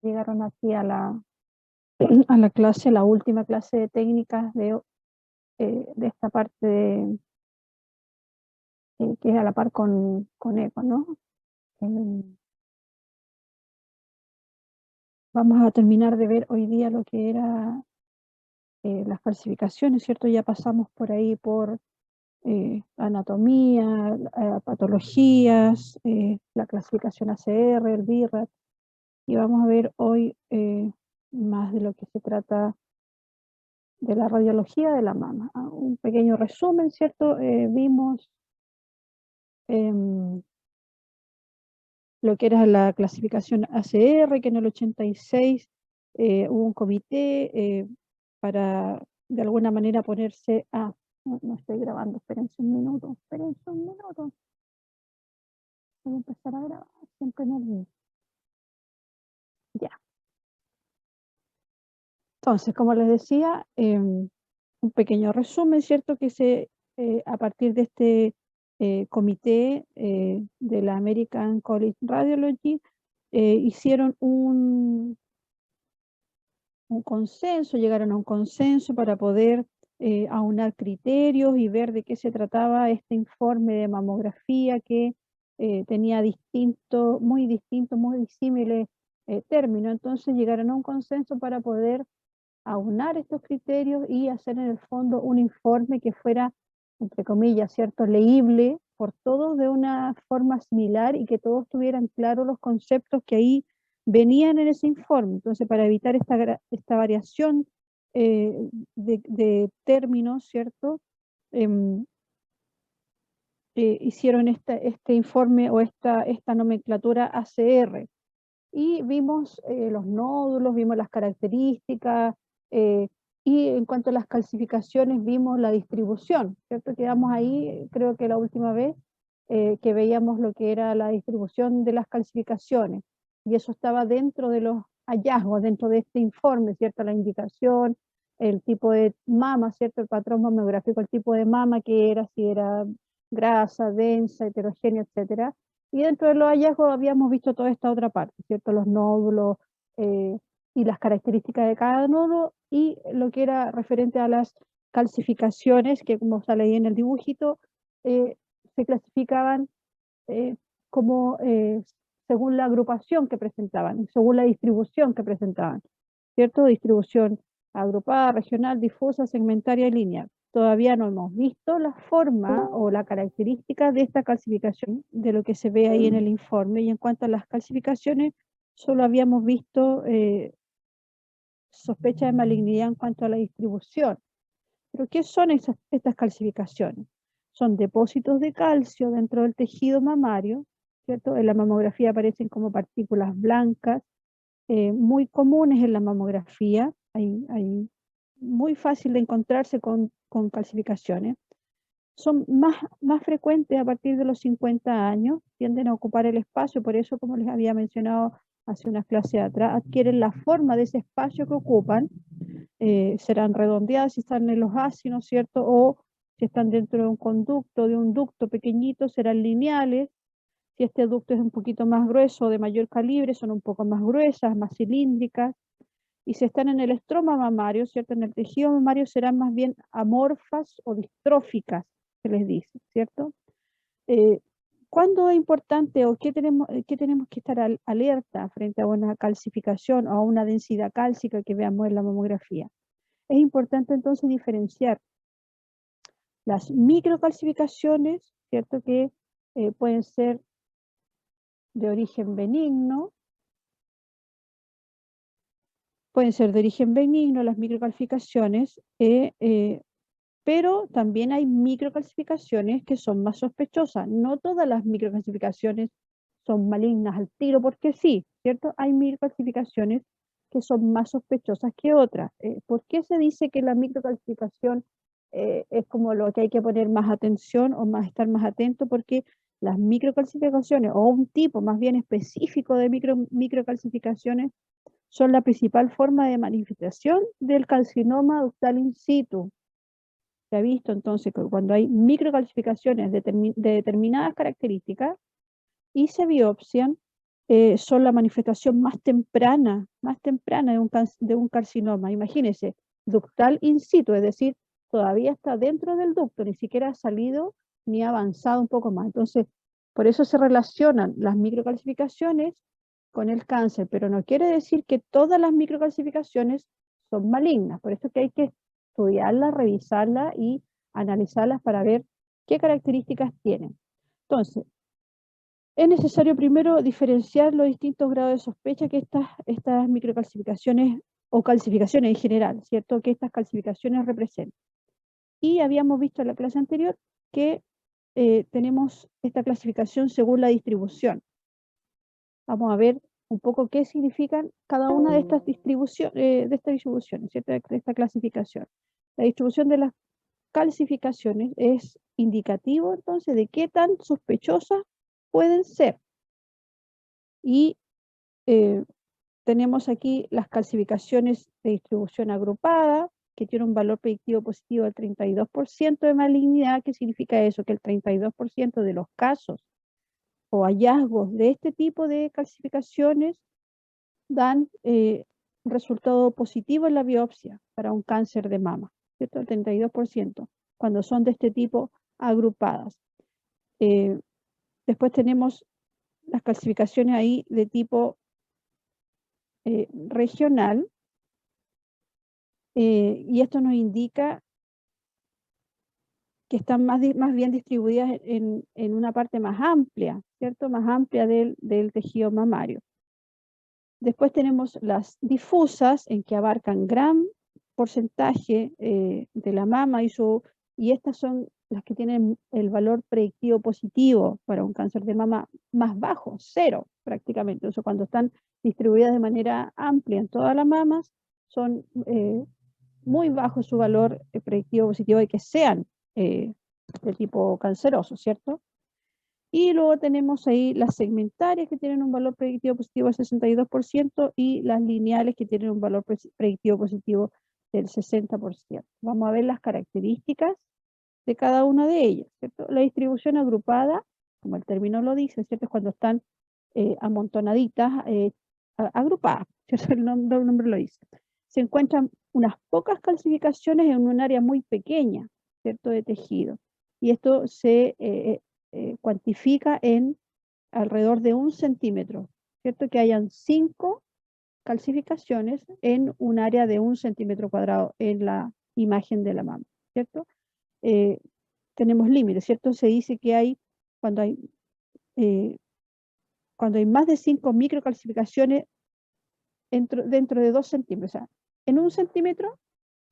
llegaron aquí a a la clase, la última clase de técnicas de esta parte que es a la par con ECO, ¿no? Vamos a terminar de ver hoy día lo que era las clasificaciones, ¿cierto? Ya pasamos por ahí por anatomía, patologías, la clasificación ACR, el BIRAT, y vamos a ver hoy más de lo que se trata de la radiología de la mama. Un pequeño resumen, ¿cierto? Vimos lo que era la clasificación ACR, que en el 86 hubo un comité para de alguna manera ponerse a... No estoy grabando, espérense un minuto, voy a empezar a grabar, siempre me olvido. Ya. Entonces, como les decía, un pequeño resumen, ¿cierto? Que a partir de este comité de la American College Radiology, hicieron un consenso, llegaron a un consenso para poder aunar criterios y ver de qué se trataba este informe de mamografía que tenía muy distintos, muy disímiles términos. Entonces llegaron a un consenso para poder aunar estos criterios y hacer en el fondo un informe que fuera, entre comillas, ¿cierto?, leíble por todos de una forma similar y que todos tuvieran claros los conceptos que ahí venían en ese informe. Entonces, para evitar esta variación de términos, ¿cierto?, em, hicieron este informe o esta nomenclatura ACR. Y vimos los nódulos, vimos las características, y en cuanto a las calcificaciones vimos la distribución, ¿cierto? Quedamos ahí, creo que la última vez, que veíamos lo que era la distribución de las calcificaciones, y eso estaba dentro de los hallazgos, dentro de este informe, ¿cierto? La indicación, el tipo de mama, ¿cierto? El patrón mamográfico, el tipo de mama que era, si era grasa, densa, heterogénea, etcétera. Y dentro de los hallazgos habíamos visto toda esta otra parte, ¿cierto? Los nódulos eh, y las características de cada nódulo y lo que era referente a las calcificaciones, que como sale ahí en el dibujito, se clasificaban eh, como según la agrupación que presentaban, según la distribución que presentaban, ¿cierto? Distribución agrupada, regional, difusa, segmentaria y lineal. Todavía no hemos visto la forma o la característica de esta calcificación, de lo que se ve ahí en el informe, y en cuanto a las calcificaciones, solo habíamos visto sospecha de malignidad en cuanto a la distribución. ¿Pero qué son estas calcificaciones? Son depósitos de calcio dentro del tejido mamario, ¿cierto? En la mamografía aparecen como partículas blancas, muy comunes en la mamografía, hay muy fácil de encontrarse con calcificaciones. Son más frecuentes a partir de los 50 años, tienden a ocupar el espacio, por eso, como les había mencionado hace unas clases atrás, adquieren la forma de ese espacio que ocupan, serán redondeadas si están en los ácidos, ¿cierto? O si están dentro de un conducto, de un ducto pequeñito, serán lineales. Si este ducto es un poquito más grueso o de mayor calibre, son un poco más gruesas, más cilíndricas. Y si están en el estroma mamario, ¿cierto? En el tejido mamario serán más bien amorfas o distróficas, se les dice, ¿cierto? Eh, ¿Cuándo es importante o qué tenemos que estar alerta frente a una calcificación o a una densidad cálcica que veamos en la mamografía? Es importante entonces diferenciar las microcalcificaciones, ¿cierto? Que pueden ser de origen benigno, las microcalcificaciones, pero también hay microcalcificaciones que son más sospechosas. No todas las microcalcificaciones son malignas al tiro porque sí, ¿cierto? Hay microcalcificaciones que son más sospechosas que otras. ¿Por qué se dice que la microcalcificación es como lo que hay que poner más atención o estar más atento? Porque las microcalcificaciones o un tipo más bien específico de microcalcificaciones son la principal forma de manifestación del carcinoma ductal in situ. Se ha visto entonces que cuando hay microcalcificaciones de determinadas características y se biopsian, son la manifestación más temprana de un carcinoma. Imagínense, ductal in situ, es decir, todavía está dentro del ducto, ni siquiera ha salido ni ha avanzado un poco más. Entonces, por eso se relacionan las microcalcificaciones con el cáncer, pero no quiere decir que todas las microcalcificaciones son malignas. Por eso que hay que estudiarlas, revisarlas y analizarlas para ver qué características tienen. Entonces, es necesario primero diferenciar los distintos grados de sospecha que estas microcalcificaciones o calcificaciones en general, ¿cierto? Que estas calcificaciones representan. Y habíamos visto en la clase anterior que tenemos esta clasificación según la distribución. Vamos a ver un poco qué significan cada una de estas distribuciones, ¿cierto? De esta clasificación. La distribución de las calcificaciones es indicativo entonces de qué tan sospechosas pueden ser. Y tenemos aquí las calcificaciones de distribución agrupada, que tiene un valor predictivo positivo del 32% de malignidad. ¿Qué significa eso? Que el 32% de los casos o hallazgos de este tipo de calcificaciones dan resultado positivo en la biopsia para un cáncer de mama, ¿cierto? El 32%, cuando son de este tipo agrupadas. Después tenemos las calcificaciones ahí de tipo regional, y esto nos indica que están más bien distribuidas en una parte más amplia, ¿cierto? Más amplia del tejido mamario. Después tenemos las difusas, en que abarcan gran porcentaje de la mama y estas son las que tienen el valor predictivo positivo para un cáncer de mama más bajo, 0 prácticamente. O sea, cuando están distribuidas de manera amplia en todas las mamas, son muy bajo su valor predictivo positivo de que sean de tipo canceroso, ¿cierto? Y luego tenemos ahí las segmentarias que tienen un valor predictivo positivo del 62% y las lineales que tienen un valor predictivo positivo del 60%. Vamos a ver las características de cada una de ellas, ¿cierto? La distribución agrupada, como el término lo dice, ¿cierto? Es cuando están amontonaditas, agrupadas, ¿cierto? El nombre lo dice. Se encuentran unas pocas calcificaciones en un área muy pequeña, ¿cierto? De tejido. Y esto se cuantifica en alrededor de 1 centímetro, ¿cierto? Que hayan 5 calcificaciones en un área de 1 centímetro cuadrado en la imagen de la mama, ¿cierto? Tenemos límites, ¿cierto? Se dice que hay, cuando hay más de 5 microcalcificaciones dentro de 2 centímetros, o sea, en 1 centímetro,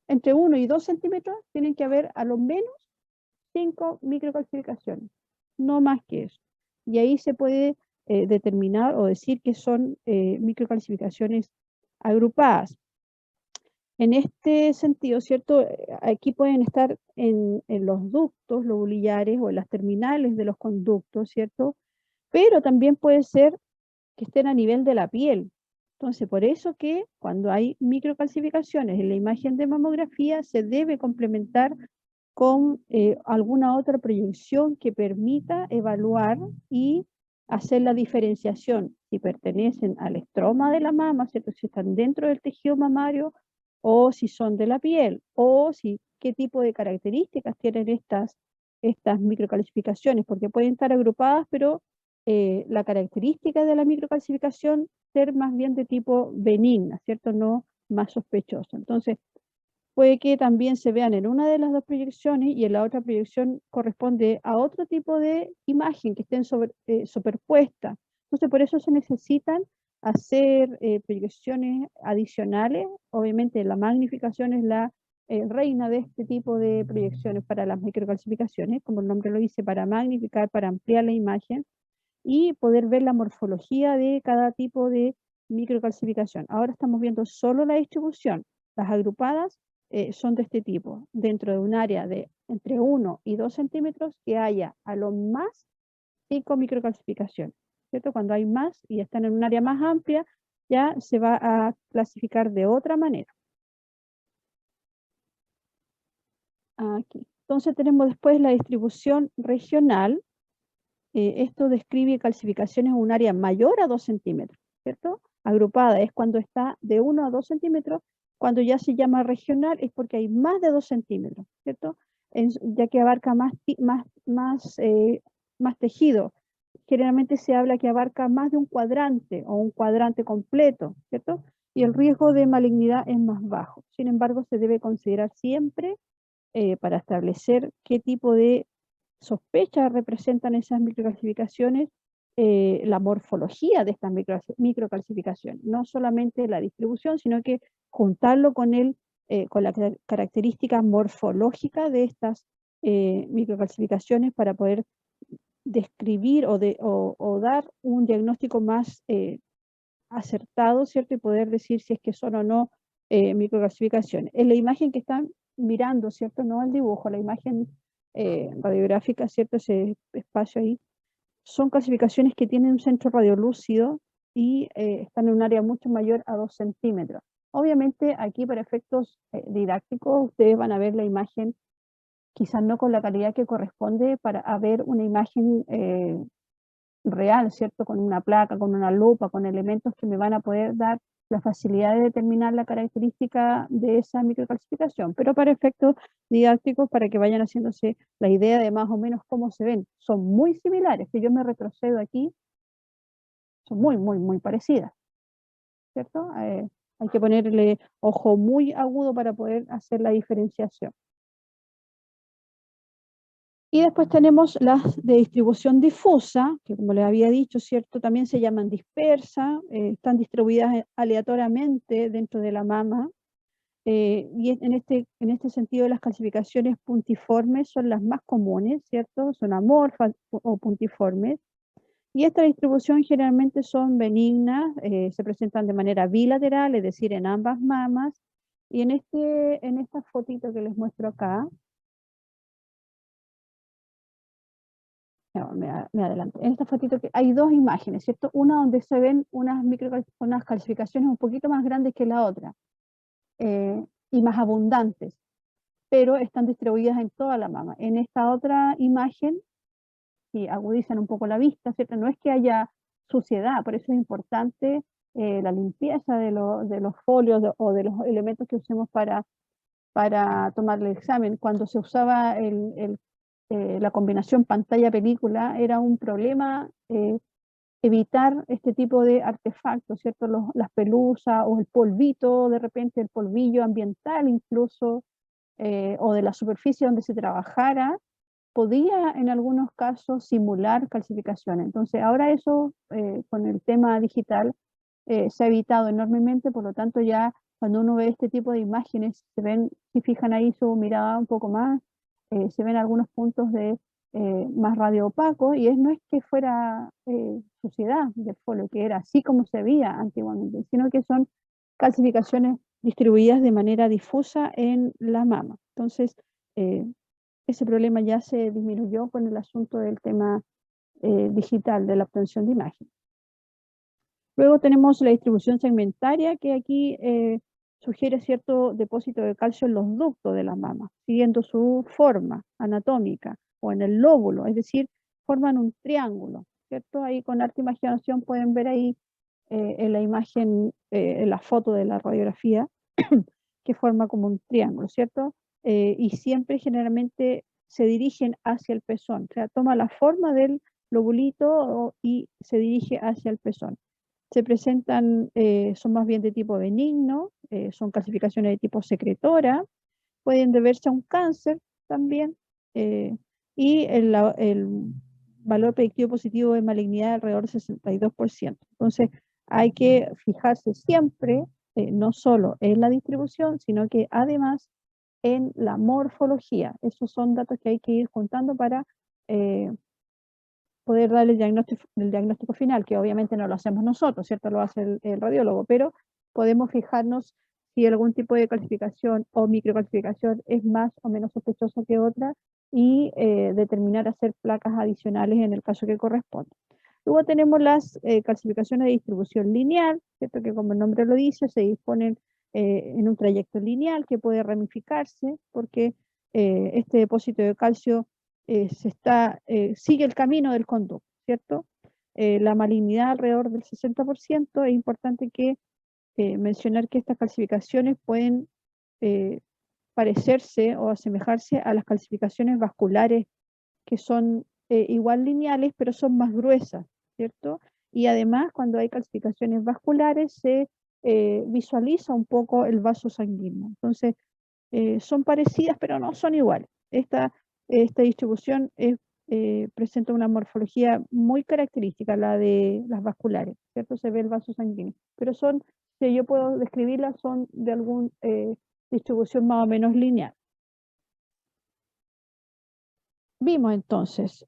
entre 1 y 2 centímetros, tienen que haber a lo menos 5 microcalcificaciones, no más que eso. Y ahí se puede determinar o decir que son microcalcificaciones agrupadas. En este sentido, ¿cierto? Aquí pueden estar en los ductos lobulares o en las terminales de los conductos, ¿cierto? Pero también puede ser que estén a nivel de la piel. Entonces, por eso que cuando hay microcalcificaciones en la imagen de mamografía, se debe complementar con alguna otra proyección que permita evaluar y hacer la diferenciación si pertenecen al estroma de la mama, ¿cierto? Si están dentro del tejido mamario o si son de la piel o qué tipo de características tienen estas microcalcificaciones, porque pueden estar agrupadas, pero la característica de la microcalcificación ser más bien de tipo benigna, ¿cierto? No más sospechosa. Entonces, puede que también se vean en una de las dos proyecciones y en la otra proyección corresponde a otro tipo de imagen que estén superpuestas. Entonces, por eso se necesitan hacer proyecciones adicionales. Obviamente, la magnificación es la reina de este tipo de proyecciones para las microcalcificaciones, como el nombre lo dice, para magnificar, para ampliar la imagen y poder ver la morfología de cada tipo de microcalcificación. Ahora estamos viendo solo la distribución. Las agrupadas son de este tipo, dentro de un área de entre 1 y 2 centímetros que haya a lo más 5 microcalcificaciones, ¿cierto? Cuando hay más y están en un área más amplia, ya se va a clasificar de otra manera. Aquí. Entonces tenemos después la distribución regional, esto describe calcificaciones en un área mayor a 2 centímetros, ¿cierto? Agrupada es cuando está de 1 a 2 centímetros, cuando ya se llama regional es porque hay más de 2 centímetros, ¿cierto? Ya que abarca más tejido. Generalmente se habla que abarca más de un cuadrante o un cuadrante completo, ¿cierto? Y el riesgo de malignidad es más bajo. Sin embargo, se debe considerar siempre para establecer qué tipo de sospechas representan esas microcalcificaciones, la morfología de estas microcalcificaciones, no solamente la distribución, sino que juntarlo con la característica morfológica de estas microcalcificaciones para poder describir o dar un diagnóstico más acertado, ¿cierto? Y poder decir si es que son o no microcalcificaciones. En la imagen que están mirando, ¿cierto? No el dibujo, la imagen radiográfica, ¿cierto? Ese espacio ahí, son calcificaciones que tienen un centro radiolúcido y están en un área mucho mayor a 2 centímetros. Obviamente aquí para efectos didácticos ustedes van a ver la imagen quizás no con la calidad que corresponde para ver una imagen real, ¿cierto? Con una placa, con una lupa, con elementos que me van a poder dar la facilidad de determinar la característica de esa microcalcificación, pero para efectos didácticos, para que vayan haciéndose la idea de más o menos cómo se ven. Son muy similares, si yo me retrocedo aquí, son muy parecidas, ¿cierto? Hay que ponerle ojo muy agudo para poder hacer la diferenciación. Y después tenemos las de distribución difusa, que como les había dicho, ¿cierto? También se llaman dispersas, están distribuidas aleatoriamente dentro de la mama. Y en este sentido las calcificaciones puntiformes son las más comunes, ¿cierto? Son amorfas o puntiformes. Y esta distribución generalmente son benignas, se presentan de manera bilateral, es decir, en ambas mamas. Y en esta fotito que les muestro acá, no, me adelanto. En esta fotito que hay dos imágenes, ¿cierto? Una donde se ven unas calcificaciones un poquito más grandes que la otra y más abundantes, pero están distribuidas en toda la mama. En esta otra imagen, si agudizan un poco la vista, ¿cierto? No es que haya suciedad, por eso es importante la limpieza de los folios o de los elementos que usemos para tomar el examen. Cuando se usaba la combinación pantalla-película, era un problema evitar este tipo de artefactos, ¿cierto? Las pelusas o el polvito, de repente el polvillo ambiental incluso, o de la superficie donde se trabajara, podía en algunos casos simular calcificaciones. Entonces ahora eso con el tema digital se ha evitado enormemente, por lo tanto ya cuando uno ve este tipo de imágenes, se ven, si fijan ahí su mirada un poco más, se ven algunos puntos de más radioopacos, y no es que fuera suciedad del folio, que era así como se veía antiguamente, sino que son calcificaciones distribuidas de manera difusa en la mama. Entonces, ese problema ya se disminuyó con el asunto del tema digital, de la obtención de imagen. Luego tenemos la distribución segmentaria, que aquí sugiere cierto depósito de calcio en los ductos de la mama, siguiendo su forma anatómica, o en el lóbulo, es decir, forman un triángulo, ¿cierto? Ahí con harta imaginación pueden ver ahí en la imagen, en la foto de la radiografía, que forma como un triángulo, ¿cierto? Y siempre generalmente se dirigen hacia el pezón, o sea, toma la forma del lobulito y se dirige hacia el pezón. Se presentan, son más bien de tipo benigno, son calcificaciones de tipo secretora, pueden deberse a un cáncer también, y el valor predictivo positivo de malignidad alrededor del 62%. Entonces hay que fijarse siempre, no solo en la distribución, sino que además en la morfología. Esos son datos que hay que ir juntando para poder dar el diagnóstico final, que obviamente no lo hacemos nosotros, ¿cierto? Lo hace el radiólogo, pero podemos fijarnos si algún tipo de calcificación o microcalcificación es más o menos sospechosa que otra y determinar hacer placas adicionales en el caso que corresponda. Luego tenemos las calcificaciones de distribución lineal, ¿cierto? Que como el nombre lo dice, se disponen en un trayecto lineal que puede ramificarse porque este depósito de calcio sigue el camino del conducto, ¿cierto? La malignidad alrededor del 60%, es importante que mencionar que estas calcificaciones pueden parecerse o asemejarse a las calcificaciones vasculares que son igual lineales, pero son más gruesas, ¿cierto? Y además, cuando hay calcificaciones vasculares, se visualiza un poco el vaso sanguíneo. Entonces, son parecidas, pero no son iguales. Esta distribución presenta una morfología muy característica, la de las vasculares, ¿cierto? Se ve el vaso sanguíneo. Pero son, si yo puedo describirlas, son de alguna distribución más o menos lineal. Vimos entonces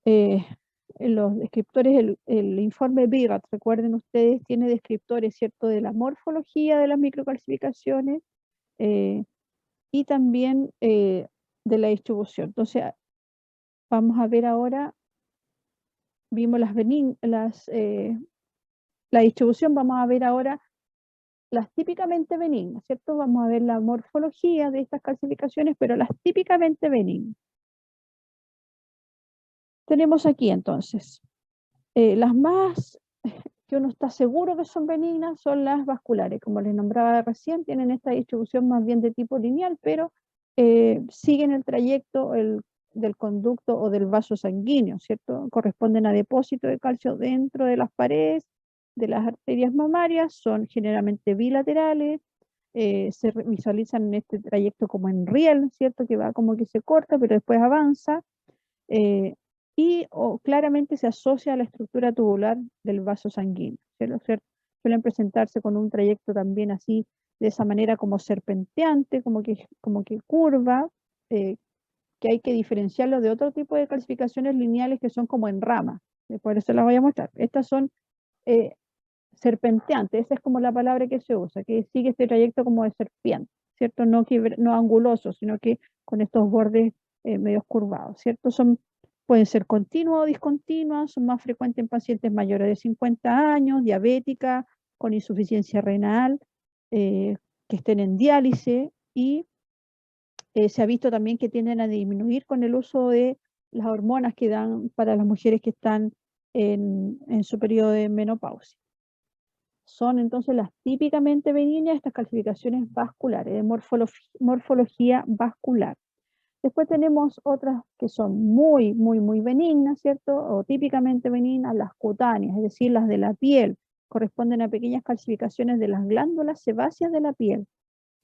los descriptores, el informe BIRAT, recuerden ustedes, tiene descriptores, ¿cierto?, de la morfología de las microcalcificaciones y también de la distribución. Entonces, vamos a ver ahora, vimos la distribución, vamos a ver ahora las típicamente benignas, ¿cierto? Vamos a ver la morfología de estas calcificaciones, pero las típicamente benignas. Tenemos aquí entonces, las más que uno está seguro que son benignas son las vasculares, como les nombraba recién, tienen esta distribución más bien de tipo lineal, pero siguen el trayecto del conducto o del vaso sanguíneo, ¿cierto? Corresponden a depósitos de calcio dentro de las paredes de las arterias mamarias, son generalmente bilaterales, se visualizan en este trayecto como en riel, ¿cierto? Que va como que se corta, pero después avanza. Claramente se asocia a la estructura tubular del vaso sanguíneo, ¿cierto? Suelen presentarse con un trayecto también así, de esa manera como serpenteante, como que curva, que hay que diferenciarlo de otro tipo de calcificaciones lineales que son como en rama. Por eso las voy a mostrar. Estas son serpenteantes, esa es como la palabra que se usa, que sigue este trayecto como de serpiente, ¿cierto? No anguloso, sino que con estos bordes medios curvados, ¿cierto? Pueden ser continuas o discontinuas, son más frecuentes en pacientes mayores de 50 años, diabética, con insuficiencia renal, que estén en diálisis y se ha visto también que tienden a disminuir con el uso de las hormonas que dan para las mujeres que están en su periodo de menopausia. Son entonces las típicamente benignas estas calcificaciones vasculares, de morfología vascular. Después tenemos otras que son muy, muy, muy benignas, ¿cierto? O típicamente benignas, las cutáneas, es decir, las de la piel, corresponden a pequeñas calcificaciones de las glándulas sebáceas de la piel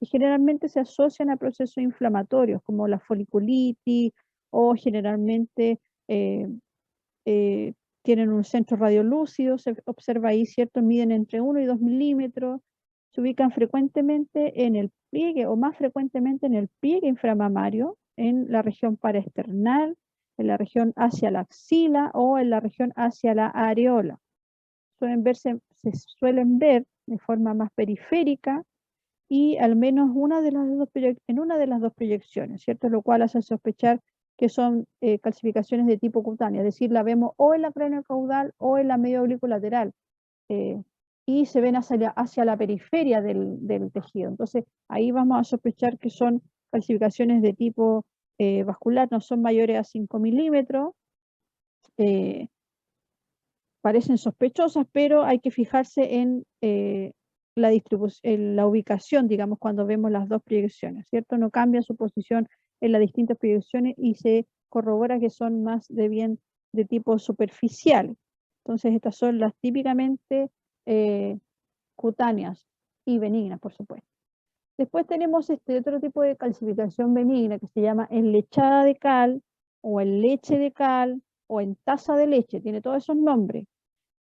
y generalmente se asocian a procesos inflamatorios como la foliculitis o generalmente tienen un centro radiolúcido, se observa ahí, ¿cierto? Miden entre 1 y 2 milímetros, se ubican frecuentemente en el pliegue o más frecuentemente en el pliegue inframamario, en la región paraesternal, en la región hacia la axila o en la región hacia la areola. Se suelen ver de forma más periférica y al menos en una de las dos proyecciones, ¿cierto? Lo cual hace sospechar que son calcificaciones de tipo cutáneo, es decir, la vemos o en la craneocaudal o en la medio oblicuo lateral, y se ven hacia la periferia del tejido. Entonces, ahí vamos a sospechar que son calcificaciones de tipo vascular, no son mayores a 5 milímetros, parecen sospechosas, pero hay que fijarse en la distribución, en la ubicación, digamos, cuando vemos las dos proyecciones, ¿cierto? No cambia su posición en las distintas proyecciones y se corrobora que son más bien de tipo superficial. Entonces, estas son las típicamente cutáneas y benignas, por supuesto. Después tenemos este otro tipo de calcificación benigna que se llama enlechada de cal o en leche de cal o en taza de leche, tiene todos esos nombres.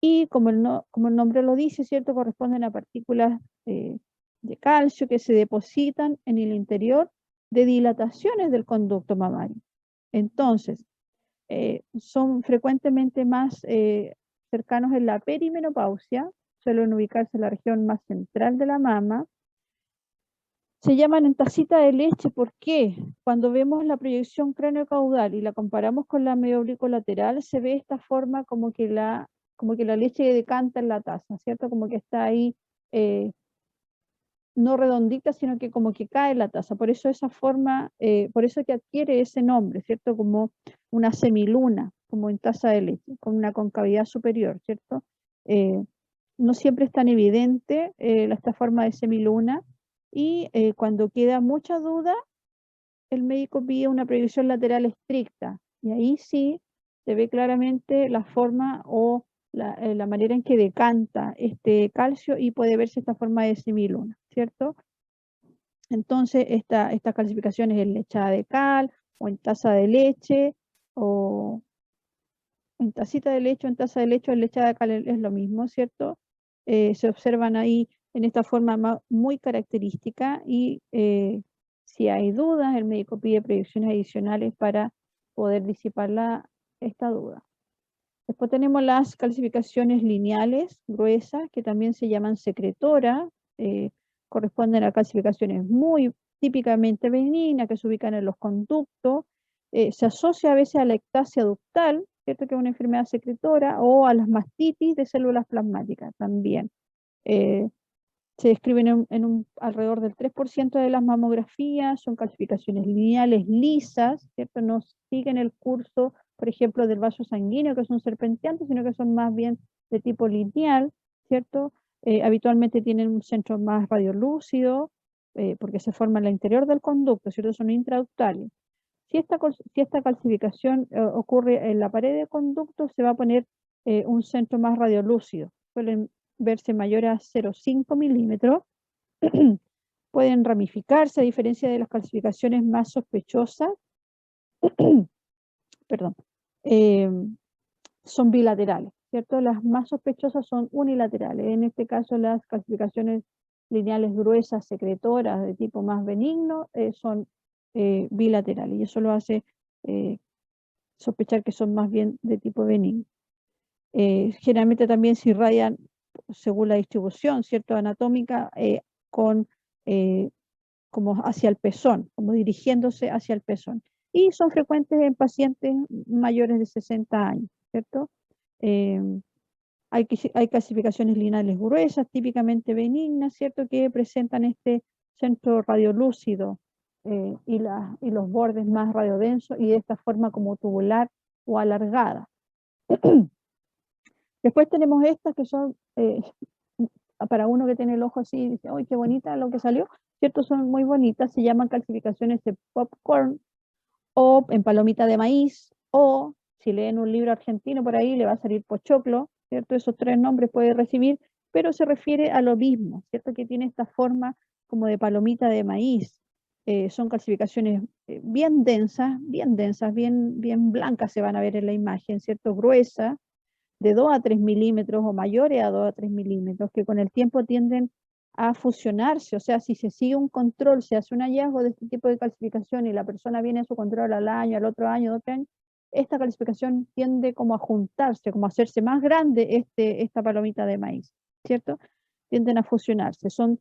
Y como el nombre lo dice, ¿cierto? Corresponden a partículas de calcio que se depositan en el interior de dilataciones del conducto mamario. Entonces, son frecuentemente más cercanos en la perimenopausia, suelen ubicarse en la región más central de la mama. Se llaman en tacita de leche porque cuando vemos la proyección craneocaudal y la comparamos con la medio oblicuo lateral, se ve esta forma como que la leche decanta en la taza, ¿cierto? Como que está ahí no redondita, sino que como que cae la taza. Por eso esa forma, por eso que adquiere ese nombre, ¿cierto? Como una semiluna, como en taza de leche, con una concavidad superior, ¿cierto? No siempre es tan evidente esta forma de semiluna, y cuando queda mucha duda, el médico pide una previsión lateral estricta, y ahí sí se ve claramente la forma o la manera en que decanta este calcio, y puede verse esta forma de semiluna, ¿cierto? Entonces, estas clasificaciones en lechada de cal, o en taza de leche, o en tacita de leche, o en taza de leche, o en lechada de cal es lo mismo, ¿cierto? Se observan ahí en esta forma muy característica, y si hay dudas, el médico pide previsiones adicionales para poder disipar esta duda. Después tenemos las calcificaciones lineales gruesas, que también se llaman secretora, corresponden a calcificaciones muy típicamente benignas, que se ubican en los conductos. Se asocia a veces a la ectasia ductal, ¿cierto? Que es una enfermedad secretora, o a las mastitis de células plasmáticas también. Se describen alrededor del 3% de las mamografías, son calcificaciones lineales lisas, ¿cierto? No siguen el curso, por ejemplo, del vaso sanguíneo, que son serpenteantes, sino que son más bien de tipo lineal, ¿cierto? Habitualmente tienen un centro más radiolúcido, porque se forma en el interior del conducto, ¿cierto? Son intraductales. Si esta calcificación ocurre en la pared de conducto, se va a poner un centro más radiolúcido. Suelen verse mayor a 0,5 milímetros. Pueden ramificarse, a diferencia de las calcificaciones más sospechosas. Perdón. Son bilaterales, ¿cierto? Las más sospechosas son unilaterales. En este caso, las calcificaciones lineales gruesas secretoras de tipo más benigno son bilaterales, y eso lo hace sospechar que son más bien de tipo benigno. Generalmente también se irradian según la distribución, ¿cierto? Anatómica, como hacia el pezón, como dirigiéndose hacia el pezón. Y son frecuentes en pacientes mayores de 60 años, ¿cierto? Hay clasificaciones lineales gruesas, típicamente benignas, ¿cierto? Que presentan este centro radiolúcido, y los bordes más radiodensos, y de esta forma como tubular o alargada. Después tenemos estas que son, para uno que tiene el ojo así, dice, ¡ay, qué bonita lo que salió! ¿Cierto? Son muy bonitas, se llaman calcificaciones de popcorn, o en palomita de maíz, o si leen un libro argentino por ahí, le va a salir pochoclo, ¿cierto? Esos tres nombres puede recibir, pero se refiere a lo mismo, ¿cierto? Que tiene esta forma como de palomita de maíz. Son calcificaciones bien densas, bien blancas, se van a ver en la imagen, ¿cierto? Gruesas, de 2 a 3 milímetros o mayores a 2 a 3 milímetros, que con el tiempo tienden a fusionarse. O sea, si se sigue un control, se hace un hallazgo de este tipo de calcificación y la persona viene a su control al año, al otro año, esta calcificación tiende como a juntarse, como a hacerse más grande esta palomita de maíz, ¿cierto? Tienden a fusionarse. Son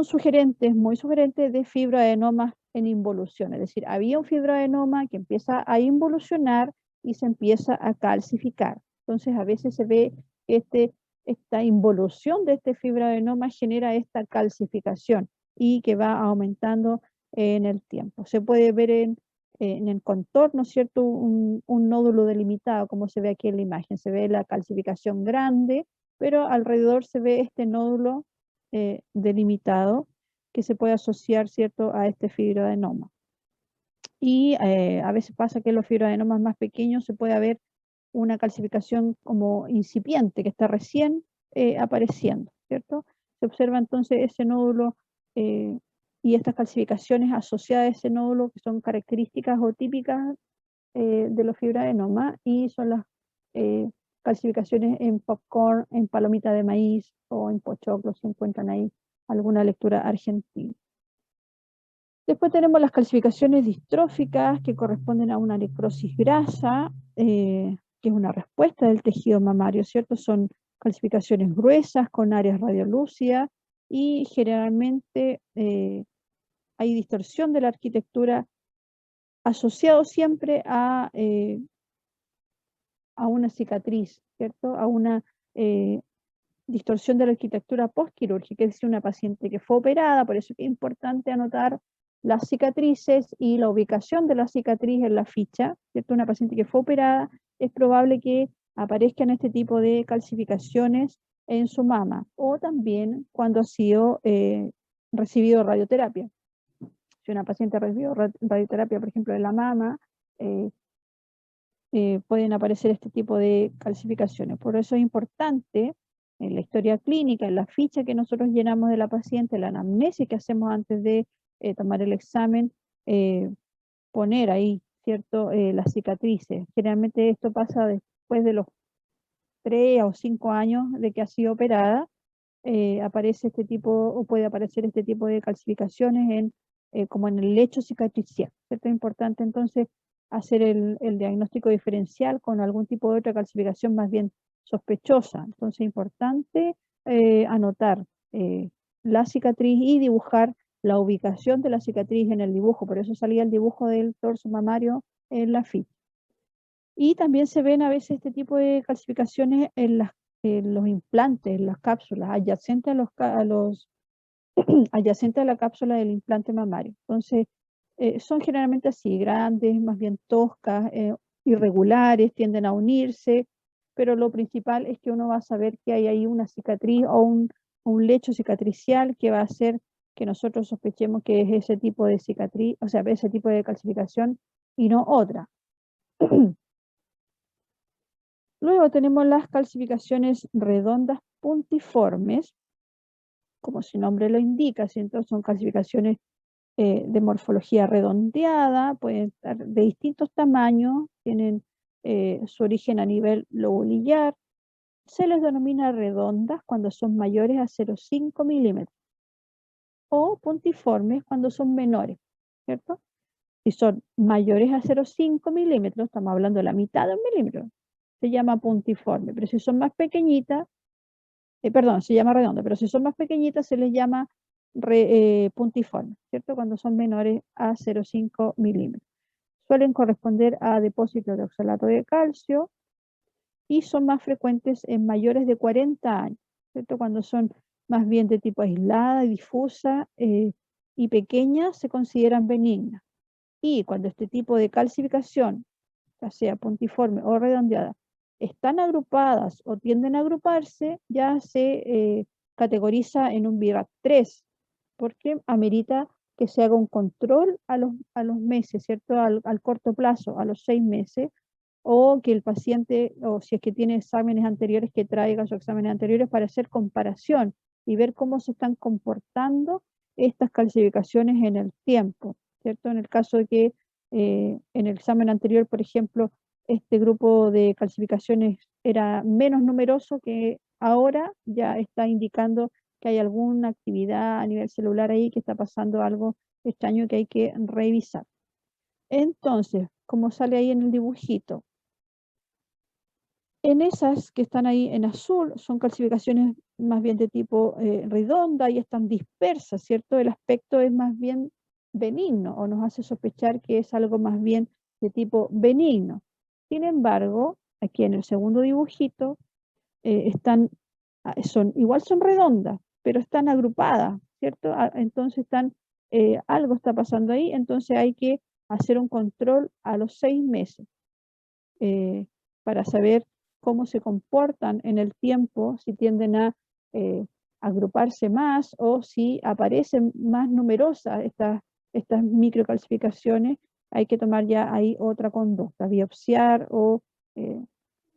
sugerentes, muy sugerentes, de fibroadenomas en involución. Es decir, había un fibroadenoma que empieza a involucionar y se empieza a calcificar. Entonces, a veces se ve que esta involución de este fibroadenoma genera esta calcificación, y que va aumentando en el tiempo. Se puede ver en el contorno, ¿cierto? Un nódulo delimitado, como se ve aquí en la imagen. Se ve la calcificación grande, pero alrededor se ve este nódulo delimitado, que se puede asociar, ¿cierto?, a este fibroadenoma. Y a veces pasa que en los fibroadenomas más pequeños se puede ver una calcificación como incipiente, que está recién apareciendo, ¿cierto? Se observa entonces ese nódulo y estas calcificaciones asociadas a ese nódulo, que son características o típicas de los fibroadenomas, y son las calcificaciones en popcorn, en palomita de maíz o en pochoclo, si encuentran ahí alguna lectura argentina. Después tenemos las calcificaciones distróficas, que corresponden a una necrosis grasa, que es una respuesta del tejido mamario, ¿cierto? Son calcificaciones gruesas con áreas radiolúcidas, y generalmente hay distorsión de la arquitectura, asociado siempre a una cicatriz, ¿cierto? A una distorsión de la arquitectura postquirúrgica, es decir, una paciente que fue operada, por eso es importante anotar las cicatrices y la ubicación de la cicatriz en la ficha, ¿cierto? Una paciente que fue operada, es probable que aparezcan este tipo de calcificaciones en su mama, o también cuando ha sido recibido radioterapia. Si una paciente recibió radioterapia, por ejemplo, de la mama, pueden aparecer este tipo de calcificaciones. Por eso es importante en la historia clínica, en la ficha que nosotros llenamos de la paciente, la anamnesis que hacemos antes de tomar el examen, poner ahí, ¿cierto? Las cicatrices. Generalmente esto pasa después de los 3 o 5 años de que ha sido operada, aparece este tipo, o puede aparecer este tipo de calcificaciones como en el lecho cicatricial, ¿cierto? Es importante entonces hacer el diagnóstico diferencial con algún tipo de otra calcificación más bien sospechosa. Entonces es importante anotar la cicatriz y dibujar la ubicación de la cicatriz en el dibujo, por eso salía el dibujo del torso mamario en la ficha. Y también se ven a veces este tipo de calcificaciones en los implantes, en las cápsulas, adyacentes adyacentes a la cápsula del implante mamario. Entonces, son generalmente así, grandes, más bien toscas, irregulares, tienden a unirse, pero lo principal es que uno va a saber que hay ahí una cicatriz o un lecho cicatricial que va a hacer que nosotros sospechemos que es ese tipo de cicatriz, o sea, ese tipo de calcificación y no otra. Luego tenemos las calcificaciones redondas puntiformes, como su nombre lo indica, ¿cierto? Son calcificaciones de morfología redondeada, pueden estar de distintos tamaños, tienen su origen a nivel lobulillar. Se les denomina redondas cuando son mayores a 0,5 milímetros o puntiformes cuando son menores, ¿cierto? Si son mayores a 0,5 milímetros, estamos hablando de la mitad de un milímetro, se llama puntiforme, pero si son más pequeñitas, perdón, se llama redonda, pero si son más pequeñitas se les llama puntiforme, ¿cierto? Cuando son menores a 0,5 milímetros. Suelen corresponder a depósitos de oxalato de calcio y son más frecuentes en mayores de 40 años, ¿cierto? Cuando son más bien de tipo aislada, difusa y pequeña, se consideran benignas. Y cuando este tipo de calcificación, ya sea puntiforme o redondeada, están agrupadas o tienden a agruparse, ya se categoriza en un VIRAT 3, porque amerita que se haga un control a los meses, ¿cierto? Al corto plazo, a los 6 meses, o que el paciente, o si es que tiene exámenes anteriores, que traiga sus exámenes anteriores para hacer comparación y ver cómo se están comportando estas calcificaciones en el tiempo, ¿cierto? En el caso de que en el examen anterior, por ejemplo, este grupo de calcificaciones era menos numeroso que ahora, ya está indicando que hay alguna actividad a nivel celular ahí, que está pasando algo extraño que hay que revisar. Entonces, como sale ahí en el dibujito, en esas que están ahí en azul son calcificaciones más bien de tipo redonda y están dispersas, ¿cierto? El aspecto es más bien benigno o nos hace sospechar que es algo más bien de tipo benigno. Sin embargo, aquí en el segundo dibujito igual son redondas, pero están agrupadas, ¿cierto? Entonces algo está pasando ahí, entonces hay que hacer un control a los 6 meses para saber cómo se comportan en el tiempo, si tienden a agruparse más o si aparecen más numerosas estas microcalcificaciones, hay que tomar ya ahí otra conducta, biopsiar o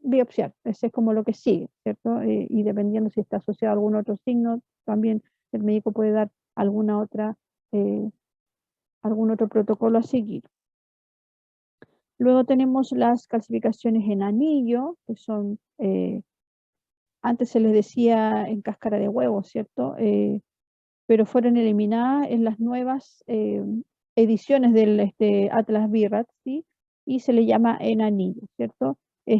biopsiar, ese es como lo que sigue, ¿cierto? Y dependiendo si está asociado a algún otro signo, también el médico puede dar algún otro protocolo a seguir. Luego tenemos las calcificaciones en anillo, que son, antes se les decía en cáscara de huevo, ¿cierto? Pero fueron eliminadas en las nuevas ediciones del Atlas VIRAT, ¿sí? Y se le llama en anillo, ¿cierto?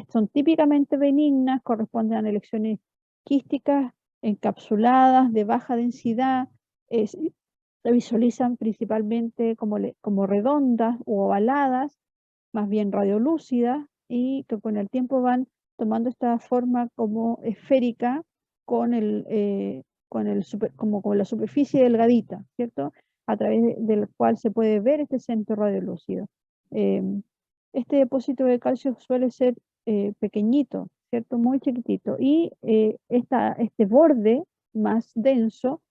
Son típicamente benignas, corresponden a lesiones quísticas, encapsuladas, de baja densidad, se visualizan principalmente como redondas o ovaladas, más bien radiolúcidas, y que con el tiempo van tomando esta forma como esférica como con la superficie delgadita, ¿cierto? A través del cual se puede ver este centro radiolúcido. Este depósito de calcio suele ser pequeñito, ¿cierto? Muy chiquitito. Y este borde más denso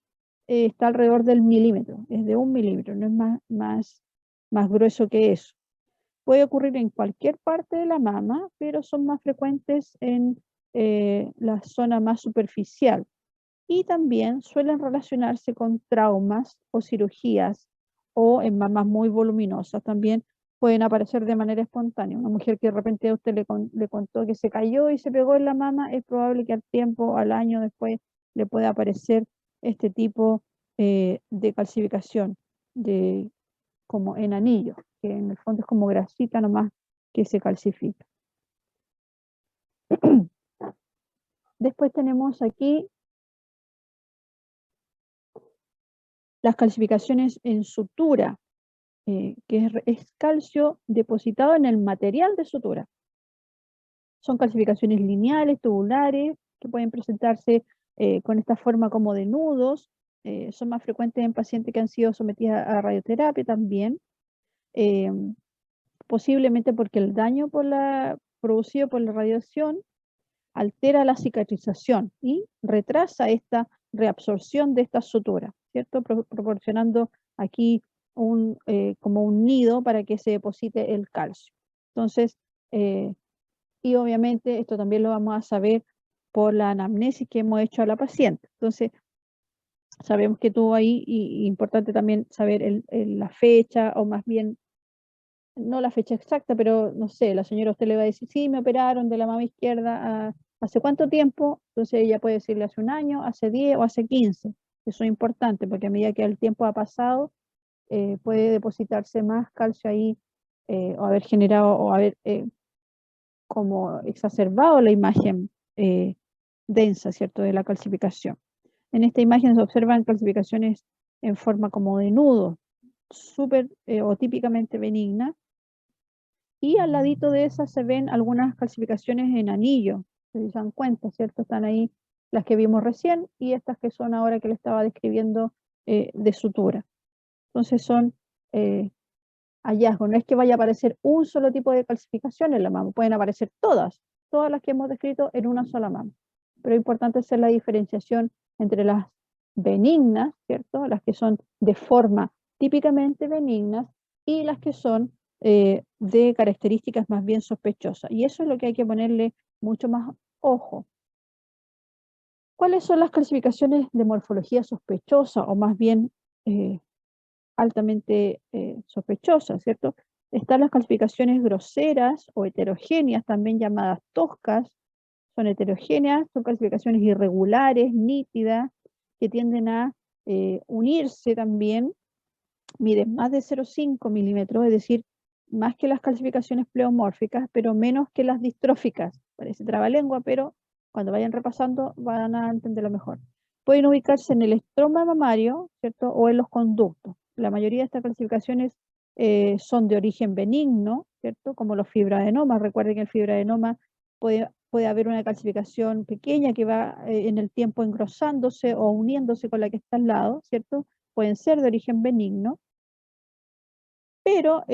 está alrededor del milímetro, es de 1 milímetro, no es más grueso que eso. Puede ocurrir en cualquier parte de la mama, pero son más frecuentes en la zona más superficial. Y también suelen relacionarse con traumas o cirugías o en mamas muy voluminosas. También pueden aparecer de manera espontánea. Una mujer que de repente a usted le contó que se cayó y se pegó en la mama, es probable que al tiempo, al año después, le pueda aparecer este tipo de calcificación, como en anillo, que en el fondo es como grasita nomás que se calcifica. Después tenemos aquí las calcificaciones en sutura, que es calcio depositado en el material de sutura. Son calcificaciones lineales, tubulares, que pueden presentarse con esta forma como de nudos. Son más frecuentes en pacientes que han sido sometidos a radioterapia también. Posiblemente porque el daño producido por la radiación altera la cicatrización y retrasa esta reabsorción de esta sutura, ¿cierto? Proporcionando aquí como un nido para que se deposite el calcio. Entonces, y obviamente esto también lo vamos a saber por la anamnesis que hemos hecho a la paciente. Entonces, sabemos que tuvo ahí, y importante también saber la fecha, o más bien, no la fecha exacta, pero no sé, la señora a usted le va a decir, sí, me operaron de la mama izquierda ¿hace cuánto tiempo? Entonces ella puede decirle hace 1 año, hace 10 o hace 15. Eso es importante porque a medida que el tiempo ha pasado, puede depositarse más calcio ahí, o haber generado, o haber como exacerbado la imagen densa, ¿cierto?, de la calcificación. En esta imagen se observan calcificaciones en forma como de nudo, súper o típicamente benigna, y al ladito de esas se ven algunas calcificaciones en anillo, si se dan cuenta, ¿cierto? Están ahí las que vimos recién y estas que son ahora que le estaba describiendo de sutura. Entonces son hallazgos, no es que vaya a aparecer un solo tipo de calcificación en la mama, pueden aparecer todas las que hemos descrito en una sola mama. Pero es importante hacer la diferenciación entre las benignas, ¿cierto? Las que son de forma típicamente benignas y las que son de características más bien sospechosas. Y eso es lo que hay que ponerle mucho más ojo. ¿Cuáles son las clasificaciones de morfología sospechosa o más bien altamente sospechosas, ¿cierto? Están las clasificaciones groseras o heterogéneas, también llamadas toscas. Son heterogéneas, son clasificaciones irregulares, nítidas, que tienden a unirse también, miden más de 0,5 milímetros, es decir, más que las calcificaciones pleomórficas, pero menos que las distróficas. Parece trabalengua, pero cuando vayan repasando van a entenderlo mejor. Pueden ubicarse en el estroma mamario, ¿cierto?, o en los conductos. La mayoría de estas clasificaciones son de origen benigno, ¿cierto?, como los fibroadenomas. Recuerden que el fibroadenoma puede haber una calcificación pequeña que va en el tiempo engrosándose o uniéndose con la que está al lado, ¿cierto? Pueden ser de origen benigno, pero